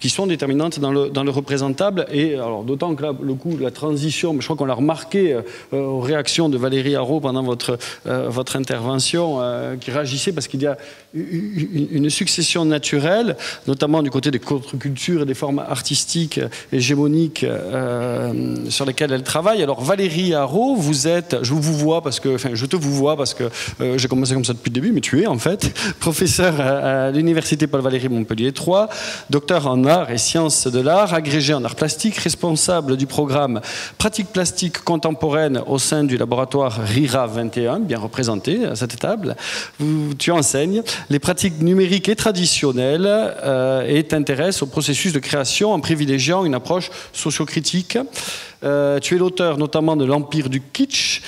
qui sont déterminantes dans le représentable. Et alors d'autant que là, le coup, la transition, je crois qu'on l'a remarqué aux réactions de Valérie Arrault pendant votre intervention, qui réagissait parce qu'il y a une succession naturelle, notamment du côté des contre-cultures et des formes artistiques hégémoniques sur lesquelles elle travaille. Alors Valérie Arrault, vous êtes, je te vous vois parce que j'ai commencé comme ça depuis le début, mais tu es en fait professeur à l'université Paul Valéry Montpellier 3, docteur en arts et sciences de l'art, agrégé en arts plastiques, responsable du programme pratique plastique contemporaine au sein du laboratoire RIRA 21, bien représenté à cette table. Tu enseignes les pratiques numériques et traditionnelles et t'intéresses au processus de création en privilégiant une approche sociocritique. Tu es l'auteur notamment de l'Empire du kitsch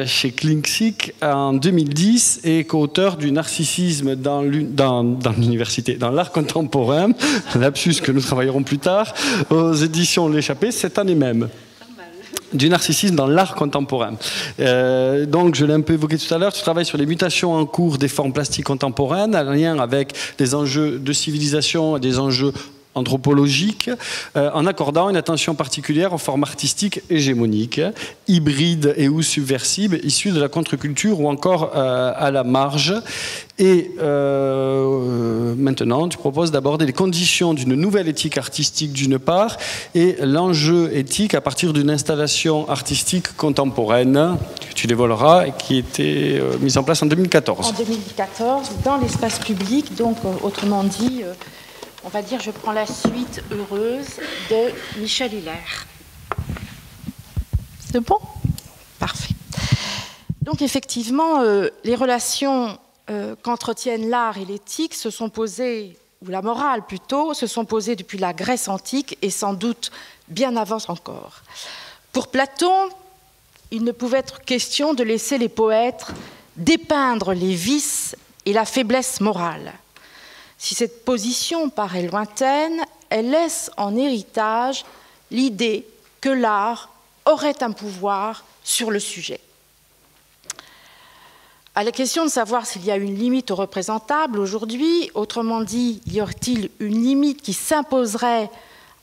chez Klinksik en 2010 et co-auteur du narcissisme dans l'université, dans l'art contemporain, lapsus que nous travaillerons plus tard, aux éditions L'Échappée cette année même. Du narcissisme dans l'art contemporain. Donc, je l'ai un peu évoqué tout à l'heure, tu travailles sur les mutations en cours des formes plastiques contemporaines, en lien avec des enjeux de civilisation et des enjeux anthropologique, en accordant une attention particulière aux formes artistiques hégémoniques, hybrides et ou subversives, issues de la contre-culture ou encore à la marge. Et maintenant, tu proposes d'aborder les conditions d'une nouvelle éthique artistique d'une part et l'enjeu éthique à partir d'une installation artistique contemporaine, tu dévoileras, et qui était mise en place en 2014. En 2014, dans l'espace public, donc autrement dit... on va dire, je prends la suite heureuse de Michel Hilaire. C'est bon? Parfait. Donc effectivement, les relations qu'entretiennent l'art et l'éthique se sont posées, ou la morale plutôt, se sont posées depuis la Grèce antique et sans doute bien avant encore. Pour Platon, il ne pouvait être question de laisser les poètes dépeindre les vices et la faiblesse morale. Si cette position paraît lointaine, elle laisse en héritage l'idée que l'art aurait un pouvoir sur le sujet. À la question de savoir s'il y a une limite au représentable aujourd'hui, autrement dit, y aurait-il une limite qui s'imposerait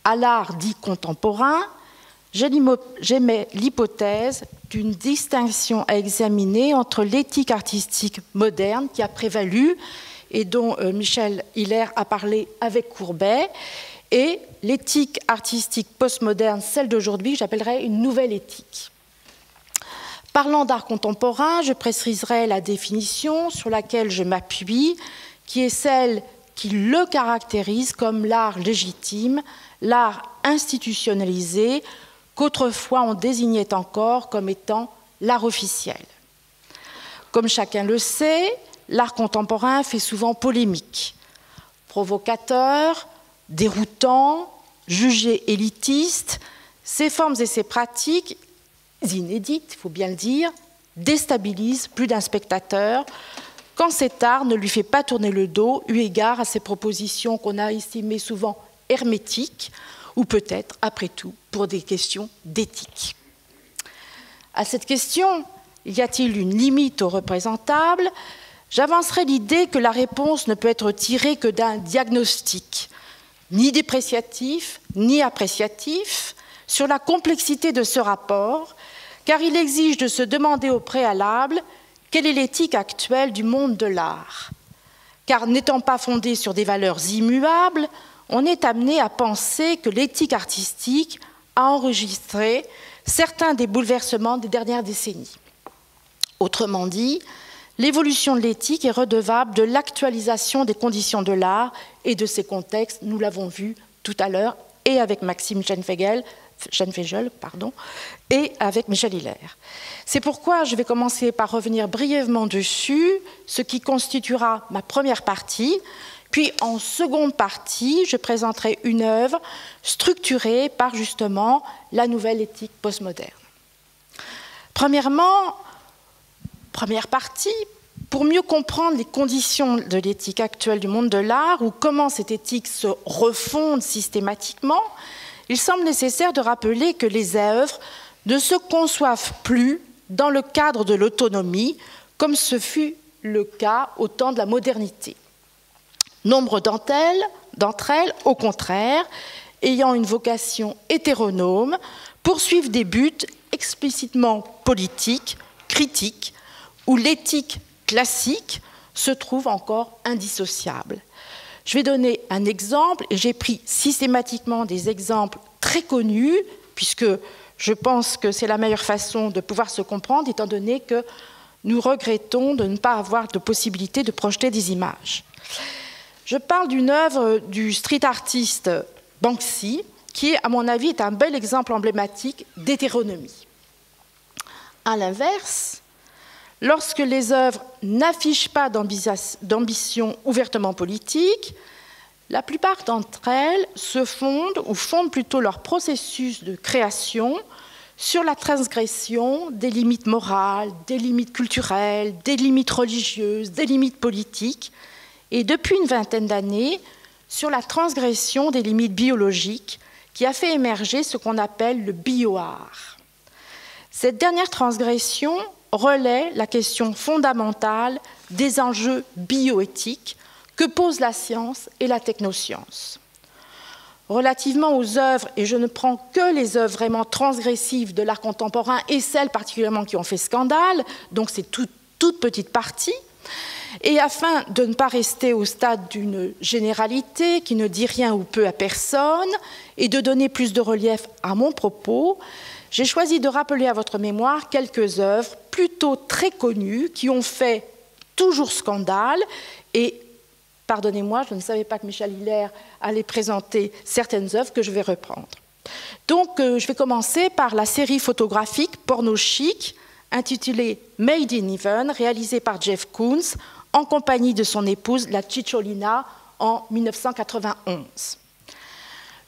à l'art dit contemporain, j'émets l'hypothèse d'une distinction à examiner entre l'éthique artistique moderne qui a prévalu et dont Michel Hilaire a parlé avec Courbet, et l'éthique artistique postmoderne, celle d'aujourd'hui, que j'appellerais une nouvelle éthique. Parlant d'art contemporain, je préciserai la définition sur laquelle je m'appuie, qui est celle qui le caractérise comme l'art légitime, l'art institutionnalisé, qu'autrefois on désignait encore comme étant l'art officiel. Comme chacun le sait, l'art contemporain fait souvent polémique, provocateur, déroutant, jugé élitiste. Ces formes et ces pratiques, inédites, il faut bien le dire, déstabilisent plus d'un spectateur quand cet art ne lui fait pas tourner le dos, eu égard à ces propositions qu'on a estimées souvent hermétiques, ou peut-être, après tout, pour des questions d'éthique. À cette question, y a-t-il une limite au représentable ? J'avancerai l'idée que la réponse ne peut être tirée que d'un diagnostic, ni dépréciatif, ni appréciatif, sur la complexité de ce rapport, car il exige de se demander au préalable quelle est l'éthique actuelle du monde de l'art. Car n'étant pas fondée sur des valeurs immuables, on est amené à penser que l'éthique artistique a enregistré certains des bouleversements des dernières décennies. Autrement dit, l'évolution de l'éthique est redevable de l'actualisation des conditions de l'art et de ses contextes, nous l'avons vu tout à l'heure, et avec Maxime Scheinfegel, et avec Michel Hilaire. C'est pourquoi je vais commencer par revenir brièvement dessus, ce qui constituera ma première partie, puis en seconde partie, je présenterai une œuvre structurée par justement la nouvelle éthique postmoderne. Premièrement, première partie, pour mieux comprendre les conditions de l'éthique actuelle du monde de l'art ou comment cette éthique se refonde systématiquement, il semble nécessaire de rappeler que les œuvres ne se conçoivent plus dans le cadre de l'autonomie, comme ce fut le cas au temps de la modernité. Nombre d'entre elles, d'entre elles, au contraire, ayant une vocation hétéronome, poursuivent des buts explicitement politiques, critiques, où l'éthique classique se trouve encore indissociable. Je vais donner un exemple, et j'ai pris systématiquement des exemples très connus, puisque je pense que c'est la meilleure façon de pouvoir se comprendre, étant donné que nous regrettons de ne pas avoir de possibilité de projeter des images. Je parle d'une œuvre du street artiste Banksy, qui, à mon avis, est un bel exemple emblématique d'hétéronomie. À l'inverse, lorsque les œuvres n'affichent pas d'ambition ouvertement politique, la plupart d'entre elles se fondent ou fondent plutôt leur processus de création sur la transgression des limites morales, des limites culturelles, des limites religieuses, des limites politiques, et depuis une vingtaine d'années, sur la transgression des limites biologiques qui a fait émerger ce qu'on appelle le bioart. Cette dernière transgression relaie la question fondamentale des enjeux bioéthiques que posent la science et la technoscience. Relativement aux œuvres, et je ne prends que les œuvres vraiment transgressives de l'art contemporain et celles particulièrement qui ont fait scandale, donc c'est toute petite partie, et afin de ne pas rester au stade d'une généralité qui ne dit rien ou peu à personne, et de donner plus de relief à mon propos, j'ai choisi de rappeler à votre mémoire quelques œuvres plutôt très connues qui ont fait toujours scandale. Et, pardonnez-moi, je ne savais pas que Michel Hilaire allait présenter certaines œuvres que je vais reprendre. Donc, je vais commencer par la série photographique Porno Chic, intitulée Made in Heaven, réalisée par Jeff Koons, en compagnie de son épouse, la Cicciolina, en 1991.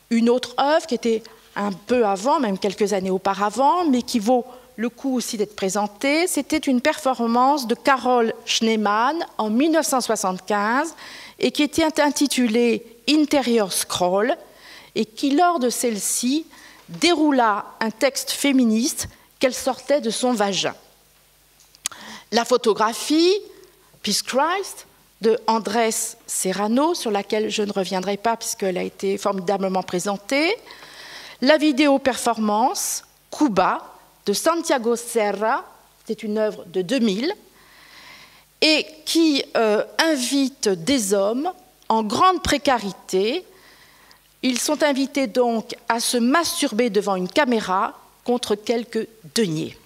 Une autre œuvre qui était un peu avant, même quelques années auparavant, mais qui vaut le coup aussi d'être présentée, c'était une performance de Carol Schneemann en 1975 et qui était intitulée Interior Scroll et qui, lors de celle-ci, déroula un texte féministe qu'elle sortait de son vagin. La photographie Peace Christ de Andrés Serrano, sur laquelle je ne reviendrai pas puisqu'elle a été formidablement présentée. La vidéo performance Cuba de Santiago Serra, c'est une œuvre de 2000, et qui invite des hommes en grande précarité. Ils sont invités donc à se masturber devant une caméra contre quelques deniers.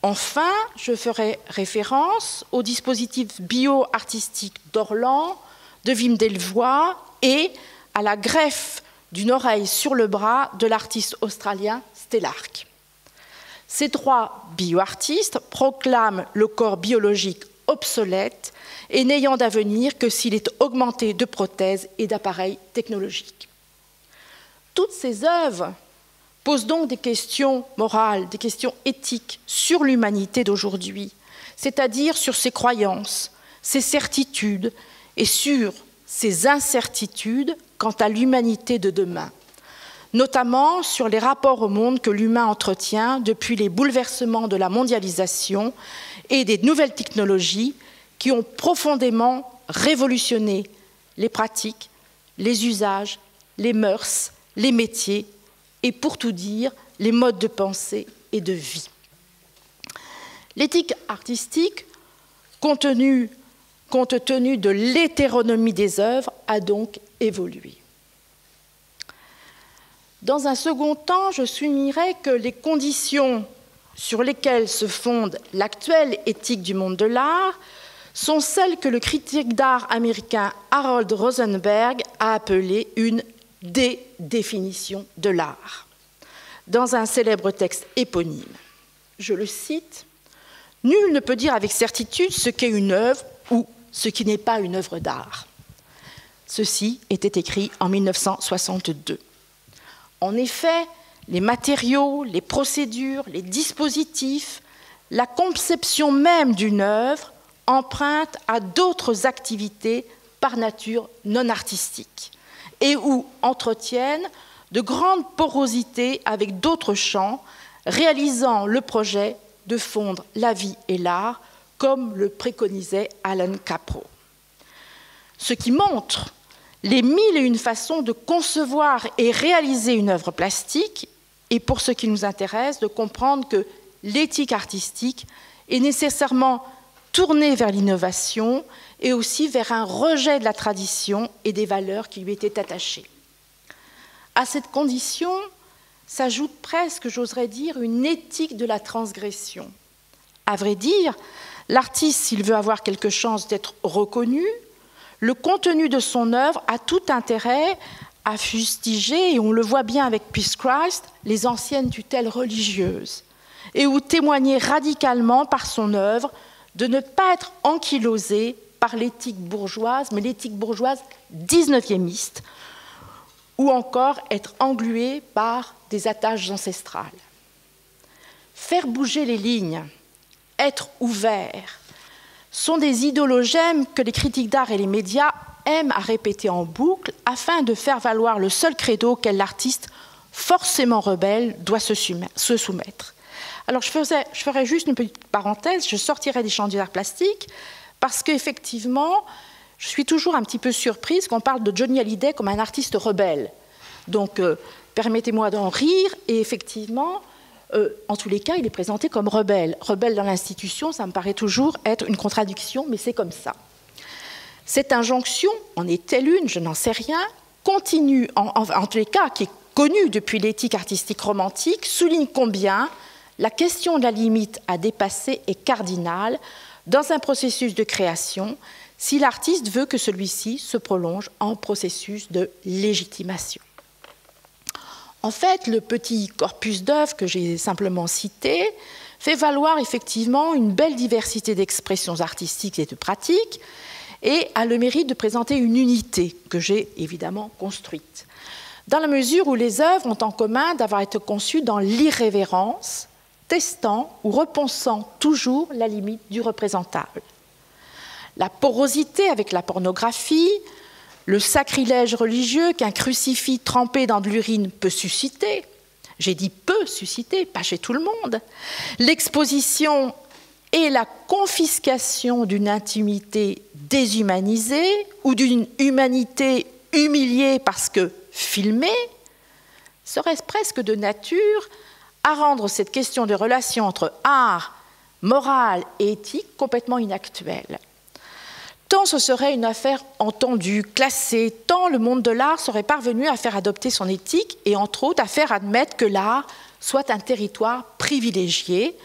Enfin, je ferai référence au dispositif bio-artistique d'Orlan, de Wim Delvoye et à la greffe d'une oreille sur le bras de l'artiste australien Stellark. Ces trois bioartistes proclament le corps biologique obsolète et n'ayant d'avenir que s'il est augmenté de prothèses et d'appareils technologiques. Toutes ces œuvres posent donc des questions morales, des questions éthiques sur l'humanité d'aujourd'hui, c'est-à-dire sur ses croyances, ses certitudes et sur ses incertitudes quant à l'humanité de demain, notamment sur les rapports au monde que l'humain entretient depuis les bouleversements de la mondialisation et des nouvelles technologies qui ont profondément révolutionné les pratiques, les usages, les mœurs, les métiers et, pour tout dire, les modes de pensée et de vie. L'éthique artistique, compte tenu de l'hétéronomie des œuvres, a donc évolué. Dans un second temps, je soulignerai que les conditions sur lesquelles se fonde l'actuelle éthique du monde de l'art sont celles que le critique d'art américain Harold Rosenberg a appelées une dédéfinition de l'art, dans un célèbre texte éponyme. Je le cite, « Nul ne peut dire avec certitude ce qu'est une œuvre ou ce qui n'est pas une œuvre d'art. » Ceci était écrit en 1962. En effet, les matériaux, les procédures, les dispositifs, la conception même d'une œuvre empruntent à d'autres activités par nature non artistiques et ou entretiennent de grandes porosités avec d'autres champs, réalisant le projet de fondre la vie et l'art, comme le préconisait Alan Capro. Ce qui montre les 1001 façons de concevoir et réaliser une œuvre plastique, et pour ce qui nous intéresse, de comprendre que l'éthique artistique est nécessairement tournée vers l'innovation et aussi vers un rejet de la tradition et des valeurs qui lui étaient attachées. À cette condition s'ajoute presque, j'oserais dire, une éthique de la transgression. À vrai dire, l'artiste, s'il veut avoir quelque chance d'être reconnu, le contenu de son œuvre a tout intérêt à fustiger, et on le voit bien avec Peace Christ, les anciennes tutelles religieuses, et ou témoigner radicalement par son œuvre de ne pas être ankylosé par l'éthique bourgeoise, mais l'éthique bourgeoise 19e, ou encore être englué par des attaches ancestrales. Faire bouger les lignes, être ouvert, sont des idéologèmes que les critiques d'art et les médias aiment à répéter en boucle afin de faire valoir le seul credo auquel l'artiste, forcément rebelle, doit se soumettre. Alors je ferai juste une petite parenthèse, je sortirai des champs du art plastique parce qu'effectivement, je suis toujours un petit peu surprise qu'on parle de Johnny Hallyday comme un artiste rebelle. Donc permettez-moi d'en rire, et effectivement, en tous les cas, il est présenté comme rebelle. Rebelle dans l'institution, ça me paraît toujours être une contradiction, mais c'est comme ça. Cette injonction, en est-elle une, je n'en sais rien, continue, en tous les cas, qui est connue depuis l'éthique artistique romantique, souligne combien la question de la limite à dépasser est cardinale dans un processus de création, si l'artiste veut que celui-ci se prolonge en processus de légitimation. En fait, le petit corpus d'œuvres que j'ai simplement cité fait valoir effectivement une belle diversité d'expressions artistiques et de pratiques, et a le mérite de présenter une unité que j'ai évidemment construite, dans la mesure où les œuvres ont en commun d'avoir été conçues dans l'irrévérence, testant ou repensant toujours la limite du représentable. La porosité avec la pornographie, le sacrilège religieux qu'un crucifix trempé dans de l'urine peut susciter, j'ai dit peut susciter, pas chez tout le monde, l'exposition et la confiscation d'une intimité déshumanisée ou d'une humanité humiliée parce que filmée, serait presque de nature à rendre cette question de relation entre art, morale et éthique complètement inactuelle. Tant ce serait une affaire entendue, classée, tant le monde de l'art serait parvenu à faire adopter son éthique et entre autres à faire admettre que l'art soit un territoire privilégié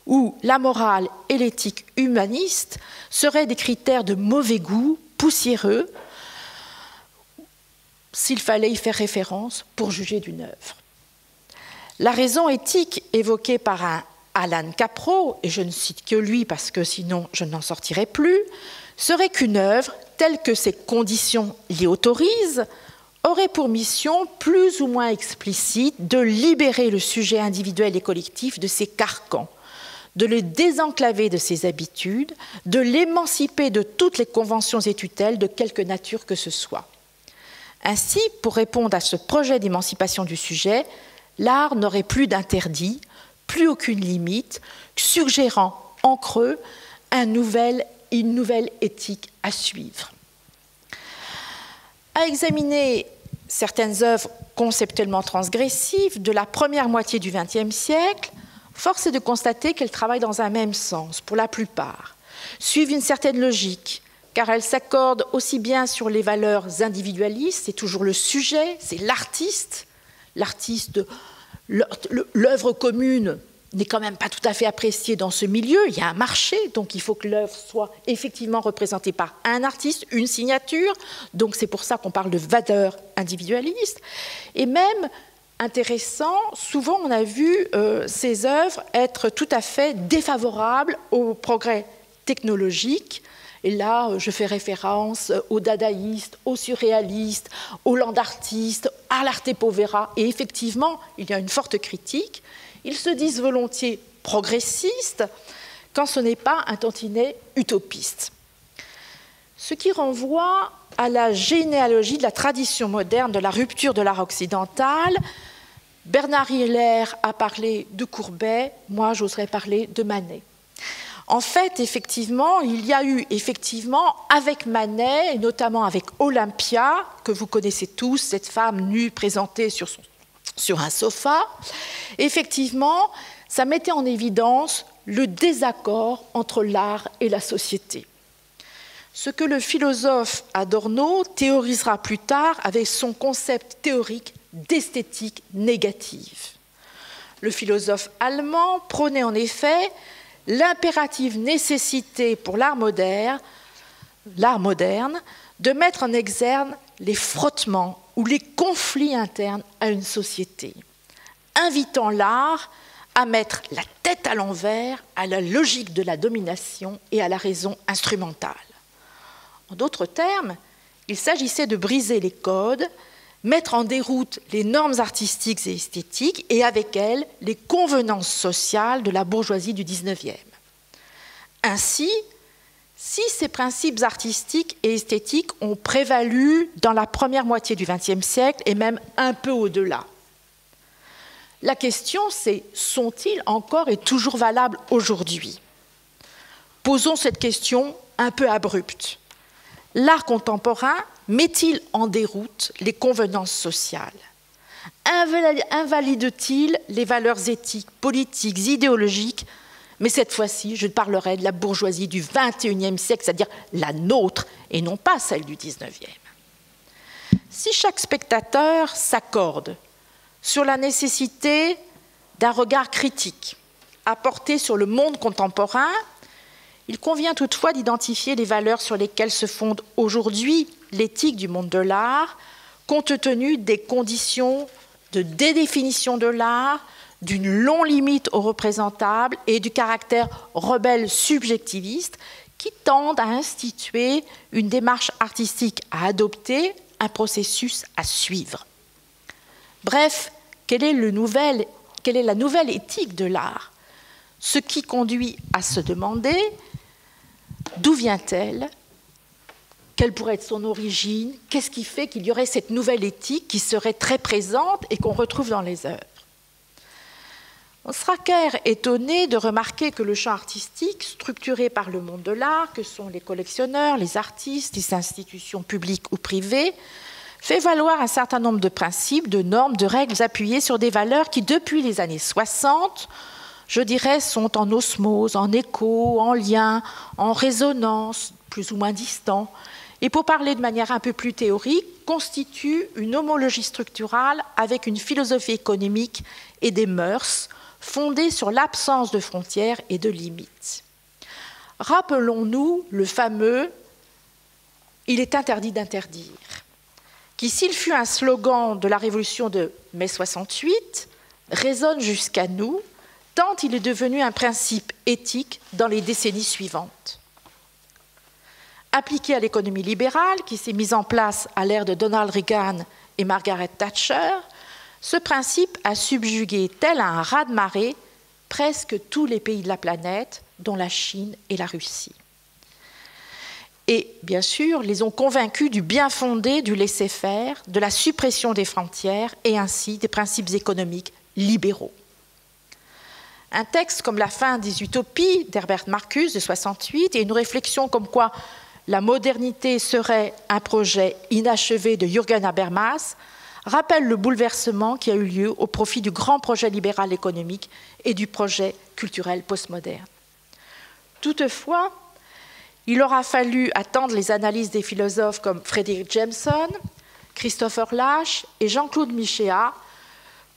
où la morale et l'éthique humaniste seraient des critères de mauvais goût, poussiéreux, s'il fallait y faire référence pour juger d'une œuvre. La raison éthique évoquée par un Alan Caprow, et je ne cite que lui parce que sinon je n'en sortirai plus, serait qu'une œuvre, telle que ses conditions l'y autorisent, aurait pour mission plus ou moins explicite de libérer le sujet individuel et collectif de ses carcans, de le désenclaver de ses habitudes, de l'émanciper de toutes les conventions et tutelles de quelque nature que ce soit. Ainsi, pour répondre à ce projet d'émancipation du sujet, l'art n'aurait plus d'interdit, plus aucune limite, suggérant en creux une nouvelle éthique à suivre. À examiner certaines œuvres conceptuellement transgressives de la première moitié du XXe siècle, force est de constater qu'elles travaillent dans un même sens, pour la plupart, suivent une certaine logique, car elles s'accordent aussi bien sur les valeurs individualistes, c'est toujours le sujet, c'est l'artiste, l'œuvre commune n'est quand même pas tout à fait appréciée dans ce milieu, il y a un marché, donc il faut que l'œuvre soit effectivement représentée par un artiste, une signature, donc c'est pour ça qu'on parle de valeurs individualistes, et même intéressant, souvent on a vu ces œuvres être tout à fait défavorables au progrès technologique. Et là, je fais référence aux dadaïstes, aux surréalistes, aux landartistes, à l'arte povera. Et effectivement, il y a une forte critique. Ils se disent volontiers progressistes quand ce n'est pas un tantinet utopiste. Ce qui renvoie à la généalogie de la tradition moderne de la rupture de l'art occidental. Bernard Hiller a parlé de Courbet, moi j'oserais parler de Manet. En fait, effectivement, il y a eu avec Manet, et notamment avec Olympia, que vous connaissez tous, cette femme nue présentée sur un sofa, effectivement, ça mettait en évidence le désaccord entre l'art et la société. Ce que le philosophe Adorno théorisera plus tard avec son concept théorique d'esthétique négative. Le philosophe allemand prônait en effet l'impérative nécessité pour l'art moderne de mettre en exergue les frottements ou les conflits internes à une société, invitant l'art à mettre la tête à l'envers à la logique de la domination et à la raison instrumentale. En d'autres termes, il s'agissait de briser les codes, mettre en déroute les normes artistiques et esthétiques et avec elles les convenances sociales de la bourgeoisie du XIXe. Ainsi, si ces principes artistiques et esthétiques ont prévalu dans la première moitié du XXe siècle et même un peu au-delà, la question c'est, sont-ils encore et toujours valables aujourd'hui? Posons cette question un peu abrupte. L'art contemporain met-il en déroute les convenances sociales? Invalide-t-il les valeurs éthiques, politiques, idéologiques? Mais cette fois-ci, je parlerai de la bourgeoisie du XXIe siècle, c'est-à-dire la nôtre, et non pas celle du XIXe. Si chaque spectateur s'accorde sur la nécessité d'un regard critique à porter sur le monde contemporain, il convient toutefois d'identifier les valeurs sur lesquelles se fonde aujourd'hui l'éthique du monde de l'art, compte tenu des conditions de dédéfinition de l'art, d'une longue limite au représentable et du caractère rebelle subjectiviste qui tendent à instituer une démarche artistique à adopter, un processus à suivre. Bref, quelle est la nouvelle éthique de l'art? Ce qui conduit à se demander d'où vient-elle? Quelle pourrait être son origine? Qu'est-ce qui fait qu'il y aurait cette nouvelle éthique qui serait très présente et qu'on retrouve dans les œuvres? On sera guère étonné de remarquer que le champ artistique, structuré par le monde de l'art, que sont les collectionneurs, les artistes, les institutions publiques ou privées, fait valoir un certain nombre de principes, de normes, de règles appuyées sur des valeurs qui, depuis les années 60, je dirais, sont en osmose, en écho, en lien, en résonance, plus ou moins distants, et pour parler de manière un peu plus théorique, constituent une homologie structurale avec une philosophie économique et des mœurs fondée sur l'absence de frontières et de limites. Rappelons-nous le fameux « Il est interdit d'interdire », qui, s'il fut un slogan de la révolution de mai 68, résonne jusqu'à nous, tant il est devenu un principe éthique dans les décennies suivantes. Appliqué à l'économie libérale, qui s'est mise en place à l'ère de Donald Reagan et Margaret Thatcher, ce principe a subjugué, tel un raz-de-marée, presque tous les pays de la planète, dont la Chine et la Russie. Et, bien sûr, les ont convaincus du bien fondé du laisser-faire, de la suppression des frontières et ainsi des principes économiques libéraux. Un texte comme La fin des utopies d'Herbert Marcuse de 68 et une réflexion comme quoi la modernité serait un projet inachevé de Jürgen Habermas rappelle le bouleversement qui a eu lieu au profit du grand projet libéral économique et du projet culturel postmoderne. Toutefois, il aura fallu attendre les analyses des philosophes comme Frederick Jameson, Christopher Lasch et Jean-Claude Michéa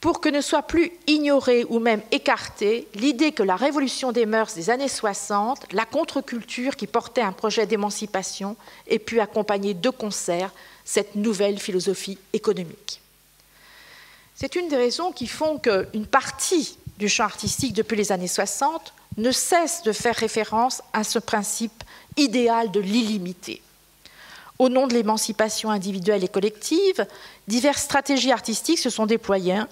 pour que ne soit plus ignorée ou même écartée l'idée que la révolution des mœurs des années 60, la contre-culture qui portait un projet d'émancipation, ait pu accompagner de concert cette nouvelle philosophie économique. C'est une des raisons qui font qu'une partie du champ artistique depuis les années 60 ne cesse de faire référence à ce principe idéal de l'illimité. Au nom de l'émancipation individuelle et collective, diverses stratégies artistiques se sont déployées,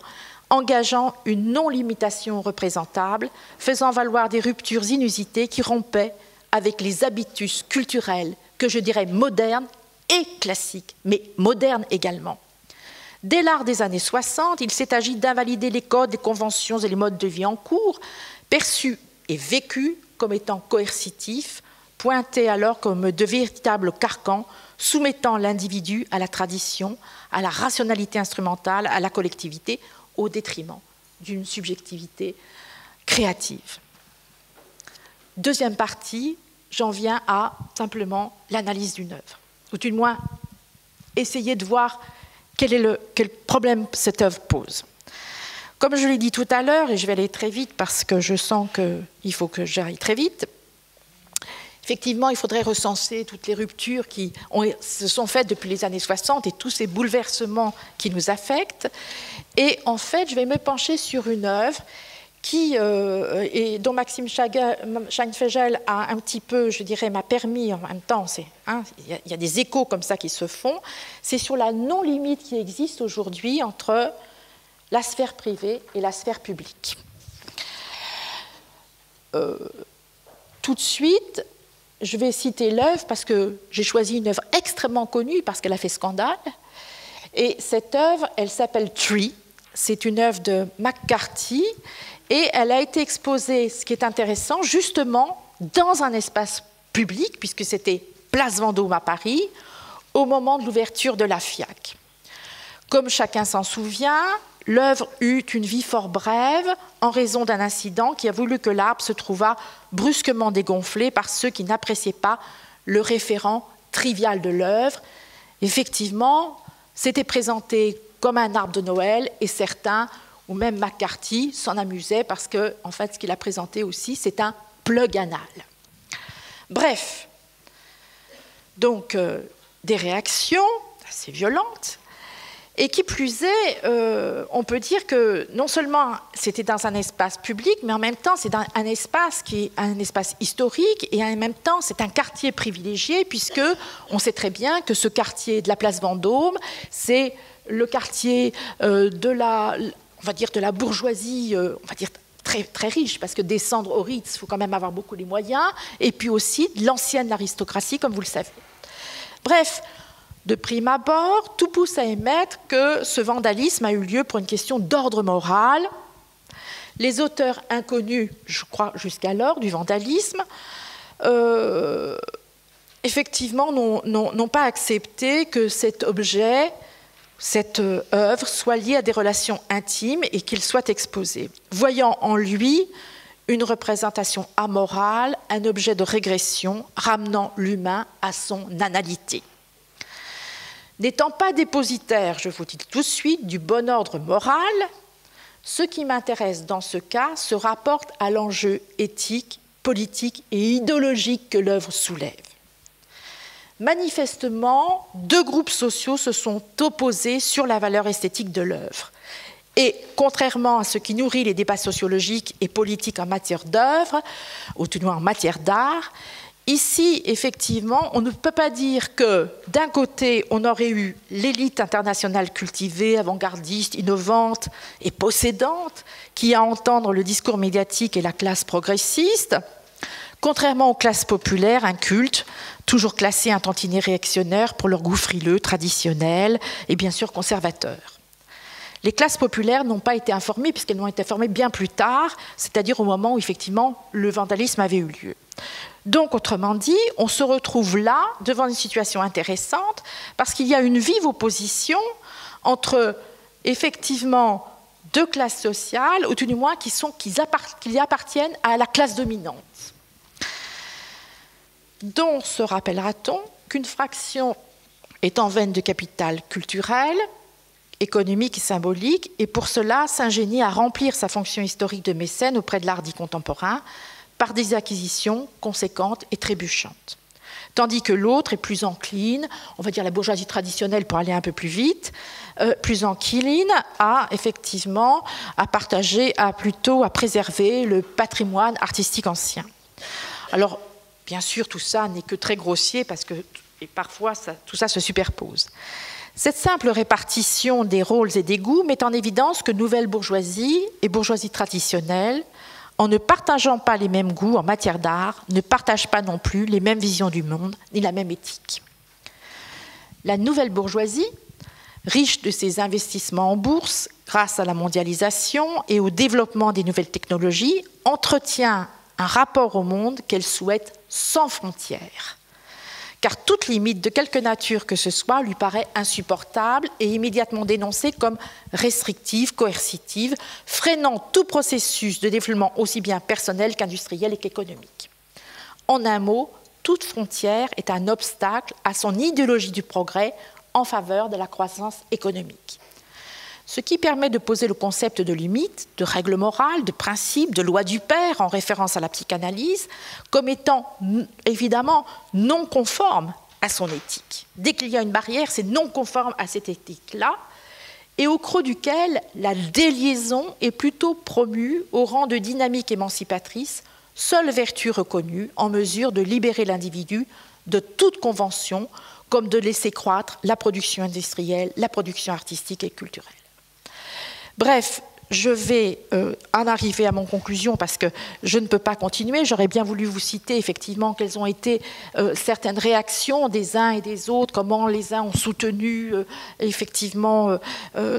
engageant une non-limitation représentable, faisant valoir des ruptures inusitées qui rompaient avec les habitus culturels que je dirais modernes et classiques, mais modernes également. Dès l'art des années 60, il s'est agi d'invalider les codes, les conventions et les modes de vie en cours, perçus et vécus comme étant coercitifs, pointés alors comme de véritables carcans, soumettant l'individu à la tradition, à la rationalité instrumentale, à la collectivité, au détriment d'une subjectivité créative. Deuxième partie, j'en viens à simplement l'analyse d'une œuvre, ou du moins essayer de voir quel problème cette œuvre pose. Comme je l'ai dit tout à l'heure, et je vais aller très vite parce que je sens qu'il faut que j'aille très vite, effectivement, il faudrait recenser toutes les ruptures qui se sont faites depuis les années 60 et tous ces bouleversements qui nous affectent. Et en fait, je vais me pencher sur une œuvre dont Maxime Scheinfegel a un petit peu, je dirais, m'a permis en même temps, il y a des échos comme ça qui se font, c'est sur la non-limite qui existe aujourd'hui entre la sphère privée et la sphère publique. Tout de suite, je vais citer l'œuvre parce que j'ai choisi une œuvre extrêmement connue parce qu'elle a fait scandale. Et cette œuvre, elle s'appelle Tree. C'est une œuvre de McCarthy et elle a été exposée, ce qui est intéressant, justement dans un espace public, puisque c'était Place Vendôme à Paris, au moment de l'ouverture de la FIAC. Comme chacun s'en souvient, l'œuvre eut une vie fort brève en raison d'un incident qui a voulu que l'arbre se trouvât brusquement dégonflé par ceux qui n'appréciaient pas le référent trivial de l'œuvre. Effectivement, c'était présenté comme un arbre de Noël et certains, ou même McCarthy, s'en amusaient parce que, en fait, ce qu'il a présenté aussi, c'est un plug anal. Bref, donc des réactions assez violentes. Et qui plus est, on peut dire que non seulement c'était dans un espace public, mais en même temps c'est un espace qui est un espace historique et en même temps c'est un quartier privilégié puisque on sait très bien que ce quartier de la place Vendôme, c'est le quartier de la bourgeoisie, on va dire très, très riche, parce que descendre au Ritz, il faut quand même avoir beaucoup les moyens, et puis aussi de l'ancienne aristocratie, comme vous le savez. Bref, de prime abord, tout pousse à émettre que ce vandalisme a eu lieu pour une question d'ordre moral. Les auteurs inconnus, je crois, jusqu'alors, du vandalisme, effectivement, n'ont pas accepté que cet objet, cette œuvre, soit liée à des relations intimes et qu'il soit exposé, voyant en lui une représentation amorale, un objet de régression, ramenant l'humain à son analité. N'étant pas dépositaire, je vous dis tout de suite, du bon ordre moral, ce qui m'intéresse dans ce cas se rapporte à l'enjeu éthique, politique et idéologique que l'œuvre soulève. Manifestement, deux groupes sociaux se sont opposés sur la valeur esthétique de l'œuvre. Et contrairement à ce qui nourrit les débats sociologiques et politiques en matière d'œuvre, ou tout du moins en matière d'art, ici, effectivement, on ne peut pas dire que, d'un côté, on aurait eu l'élite internationale cultivée, avant-gardiste, innovante et possédante, qui a à entendre le discours médiatique et la classe progressiste, contrairement aux classes populaires, incultes, toujours classées un tantinet réactionnaire pour leur goût frileux, traditionnel et bien sûr conservateur. Les classes populaires n'ont pas été informées, puisqu'elles n'ont été informées bien plus tard, c'est-à-dire au moment où, effectivement, le vandalisme avait eu lieu. Donc, autrement dit, on se retrouve là, devant une situation intéressante, parce qu'il y a une vive opposition entre, effectivement, deux classes sociales, ou tout du moins qui appartiennent à la classe dominante, dont se rappellera-t-on qu'une fraction est en veine de capital culturel, économique et symbolique, et pour cela s'ingénie à remplir sa fonction historique de mécène auprès de l'art dit contemporain par des acquisitions conséquentes et trébuchantes. Tandis que l'autre est plus encline, on va dire la bourgeoisie traditionnelle pour aller un peu plus vite, plus encline à effectivement à partager, à préserver le patrimoine artistique ancien. Alors, bien sûr, tout ça n'est que très grossier parce que et parfois tout ça se superpose. Cette simple répartition des rôles et des goûts met en évidence que nouvelle bourgeoisie et bourgeoisie traditionnelle, en ne partageant pas les mêmes goûts en matière d'art, ne partagent pas non plus les mêmes visions du monde ni la même éthique. La nouvelle bourgeoisie, riche de ses investissements en bourse grâce à la mondialisation et au développement des nouvelles technologies, entretient un rapport au monde qu'elle souhaite sans frontières. Car toute limite de quelque nature que ce soit lui paraît insupportable et immédiatement dénoncée comme restrictive, coercitive, freinant tout processus de développement aussi bien personnel qu'industriel et qu'économique. En un mot, toute frontière est un obstacle à son idéologie du progrès en faveur de la croissance économique. Ce qui permet de poser le concept de limite, de règle morale, de principe, de loi du père en référence à la psychanalyse, comme étant évidemment non conforme à son éthique. Dès qu'il y a une barrière, c'est non conforme à cette éthique-là, et au creux duquel la déliaison est plutôt promue au rang de dynamique émancipatrice, seule vertu reconnue en mesure de libérer l'individu de toute convention, comme de laisser croître la production industrielle, la production artistique et culturelle. Bref, je vais en arriver à mon conclusion parce que je ne peux pas continuer. J'aurais bien voulu vous citer effectivement quelles ont été certaines réactions des uns et des autres, comment les uns ont soutenu effectivement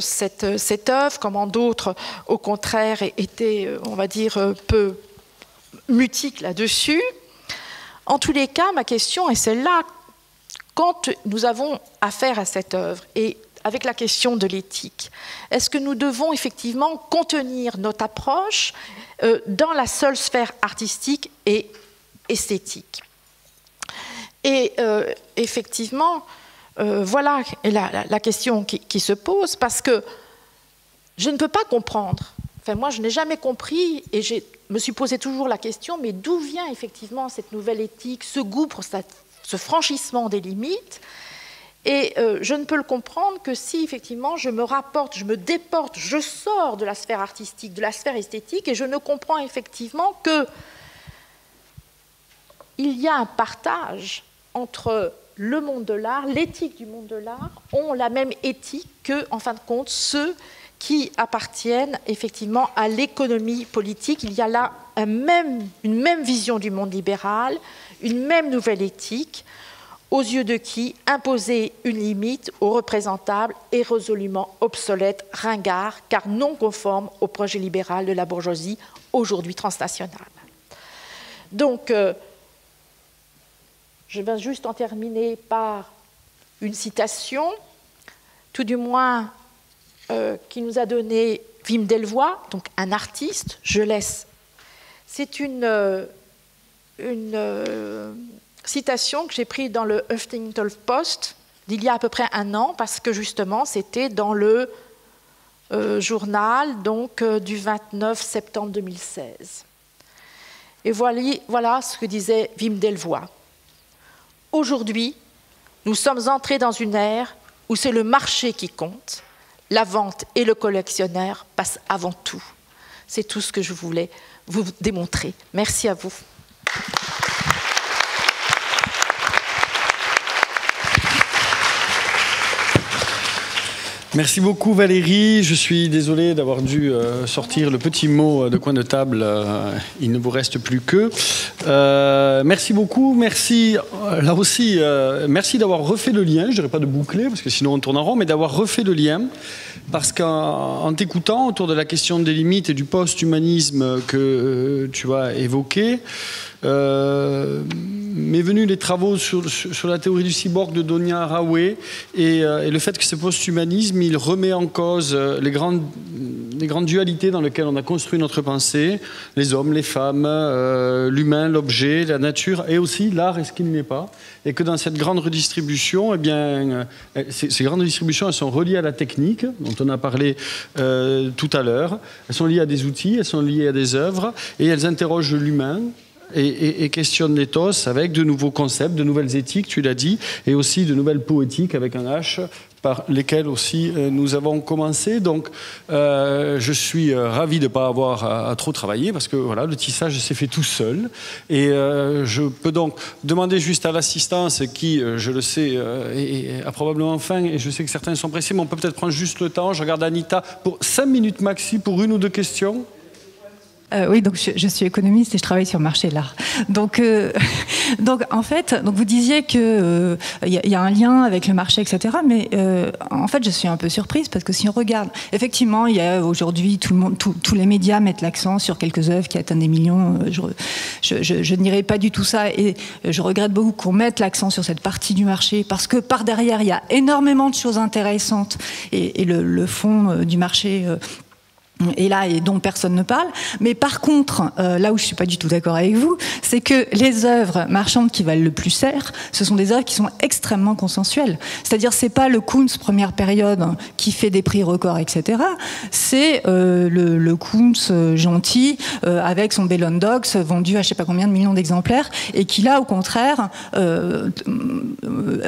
cette œuvre, comment d'autres, au contraire, étaient, on va dire, peu mutiques là-dessus. En tous les cas, ma question est celle-là. Quand nous avons affaire à cette œuvre et avec la question de l'éthique, est-ce que nous devons effectivement contenir notre approche dans la seule sphère artistique et esthétique? Et effectivement, voilà la question qui se pose, parce que je ne peux pas comprendre. Enfin, moi, je n'ai jamais compris et je me suis posé toujours la question, mais d'où vient effectivement cette nouvelle éthique, ce goût pour ce franchissement des limites? Et je ne peux le comprendre que si, effectivement, je me rapporte, je me déporte, je sors de la sphère artistique, de la sphère esthétique, et je ne comprends effectivement qu'il y a un partage entre le monde de l'art, l'éthique du monde de l'art, ont la même éthique que, en fin de compte, ceux qui appartiennent effectivement à l'économie politique. Il y a là une même vision du monde libéral, une même nouvelle éthique, aux yeux de qui imposer une limite aux représentables est résolument obsolète, ringard, car non conforme au projet libéral de la bourgeoisie, aujourd'hui transnationale. Donc, je vais juste en terminer par une citation, tout du moins qui nous a donné Wim Delvoye, donc un artiste. Je laisse. C'est une citation que j'ai prise dans le Huffington Post d'il y a à peu près un an, parce que justement c'était dans le journal donc, du 29 septembre 2016. Et voilà ce que disait Wim Delvoye. Aujourd'hui, nous sommes entrés dans une ère où c'est le marché qui compte, la vente et le collectionneur passent avant tout. C'est tout ce que je voulais vous démontrer. Merci à vous. Merci beaucoup Valérie, je suis désolé d'avoir dû sortir le petit mot de coin de table, il ne vous reste plus que. Merci beaucoup, merci là aussi, merci d'avoir refait le lien, je ne dirais pas de boucler parce que sinon on tourne en rond, mais d'avoir refait le lien, parce qu'en t'écoutant autour de la question des limites et du post-humanisme que tu as évoqué, m'est venu les travaux sur la théorie du cyborg de Donia Haraway et le fait que ce post-humanisme, il remet en cause les grandes dualités dans lesquelles on a construit notre pensée, les hommes, les femmes, l'humain, l'objet, la nature, et aussi l'art et ce qu'il n'est pas. Et que dans cette grande redistribution, eh bien, ces grandes redistributions, elles sont reliées à la technique, dont on a parlé tout à l'heure. Elles sont liées à des outils, elles sont liées à des œuvres, et elles interrogent l'humain, et questionne l'éthos avec de nouveaux concepts, de nouvelles éthiques, tu l'as dit, et aussi de nouvelles poétiques avec un H, par lesquelles aussi nous avons commencé. Donc, je suis ravi de ne pas avoir à trop travailler, parce que voilà, le tissage s'est fait tout seul. Et je peux donc demander juste à l'assistance, qui, je le sais, a probablement faim, et je sais que certains sont pressés, mais on peut peut-être prendre juste le temps. Je regarde Anita pour 5 minutes maxi pour une ou deux questions. Oui, donc je suis économiste et je travaille sur le marché de l'art. Donc en fait, vous disiez que y a un lien avec le marché, etc. Mais en fait, je suis un peu surprise parce que si on regarde, effectivement, il y a aujourd'hui tous les médias mettent l'accent sur quelques œuvres qui atteignent des millions. Je n'irai pas du tout ça et je regrette beaucoup qu'on mette l'accent sur cette partie du marché parce que par derrière, il y a énormément de choses intéressantes et le fond du marché et là, et dont personne ne parle. Mais par contre, là où je suis pas du tout d'accord avec vous, c'est que les œuvres marchandes qui valent le plus cher, ce sont des œuvres qui sont extrêmement consensuelles. C'est-à-dire, c'est pas le Kunz première période qui fait des prix records, etc. C'est le Kunz gentil avec son Bellon Dogs vendu à je sais pas combien de millions d'exemplaires et qui là, au contraire,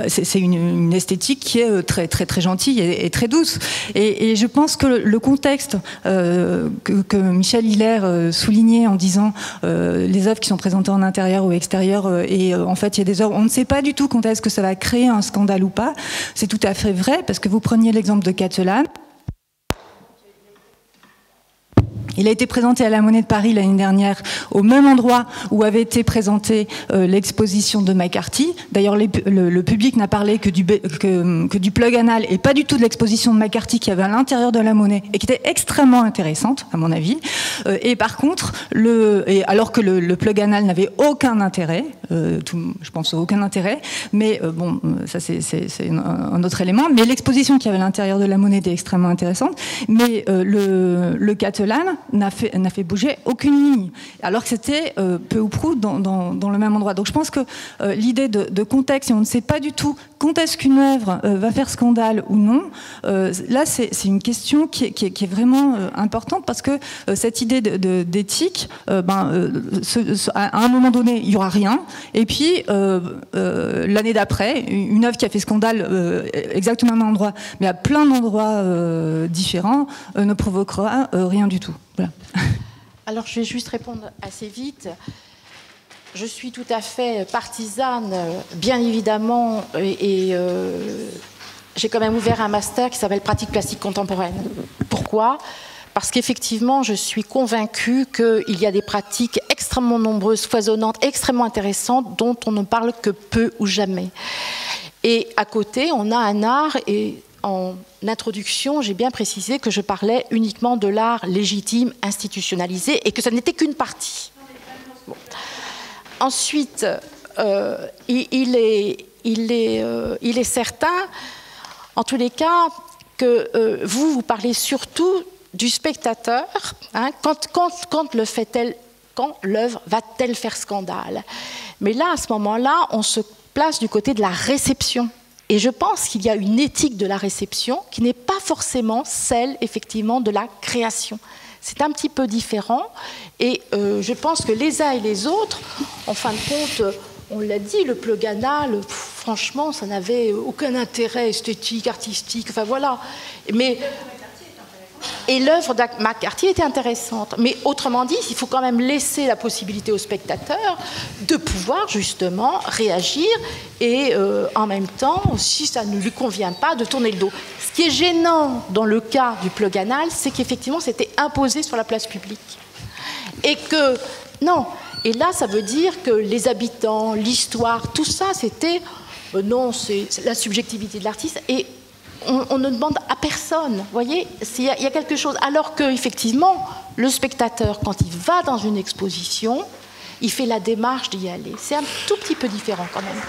c'est une esthétique qui est très très très gentille et très douce. Et je pense que le contexte que Michel Hilaire soulignait en disant les œuvres qui sont présentées en intérieur ou extérieur et en fait il y a des œuvres, on ne sait pas du tout quand est-ce que ça va créer un scandale ou pas. C'est tout à fait vrai parce que vous preniez l'exemple de Catalan. Il a été présenté à la Monnaie de Paris l'année dernière, au même endroit où avait été présentée l'exposition de McCarthy. D'ailleurs, le public n'a parlé que du plug anal et pas du tout de l'exposition de McCarthy qui avait à l'intérieur de la Monnaie et qui était extrêmement intéressante, à mon avis. Et par contre, alors que le plug anal n'avait aucun intérêt, je pense aucun intérêt, mais bon, ça c'est un autre élément. Mais l'exposition qui avait à l'intérieur de la Monnaie était extrêmement intéressante. Mais le Catalan n'a fait bouger aucune ligne, alors que c'était peu ou prou dans le même endroit. Donc je pense que l'idée de contexte, et on ne sait pas du tout quand est-ce qu'une œuvre va faire scandale ou non, là c'est une question qui est vraiment importante parce que cette idée d'éthique, à un moment donné, il n'y aura rien, et puis l'année d'après, une œuvre qui a fait scandale exactement au même endroit, mais à plein d'endroits différents, ne provoquera rien du tout. Voilà. Alors, je vais juste répondre assez vite. Je suis tout à fait partisane, bien évidemment, et j'ai quand même ouvert un master qui s'appelle Pratique plastique contemporaine. Pourquoi ? Parce qu'effectivement, je suis convaincue qu'il y a des pratiques extrêmement nombreuses, foisonnantes, extrêmement intéressantes, dont on ne parle que peu ou jamais. Et à côté, on a un art, et en introduction, j'ai bien précisé que je parlais uniquement de l'art légitime, institutionnalisé, et que ça n'était qu'une partie. Bon. Ensuite, il est certain, en tous les cas, que vous parlez surtout du spectateur, hein, quand l'œuvre va-t-elle faire scandale. Mais là, à ce moment-là, on se place du côté de la réception. Et je pense qu'il y a une éthique de la réception qui n'est pas forcément celle, effectivement, de la création. C'est un petit peu différent. Et je pense que les uns et les autres, en fin de compte, on l'a dit, le plug anal, franchement, ça n'avait aucun intérêt esthétique, artistique, enfin voilà. Et l'œuvre de McCarthy était intéressante. Mais autrement dit, il faut quand même laisser la possibilité au spectateur de pouvoir justement réagir et en même temps, si ça ne lui convient pas, de tourner le dos. Ce qui est gênant dans le cas du plug anal, c'est qu'effectivement, c'était imposé sur la place publique. Et que, non, et là, ça veut dire que les habitants, l'histoire, tout ça, c'était, non, c'est la subjectivité de l'artiste. Et on ne demande à personne, vous voyez, il y a quelque chose. Alors qu'effectivement, le spectateur, quand il va dans une exposition, il fait la démarche d'y aller. C'est un tout petit peu différent quand même.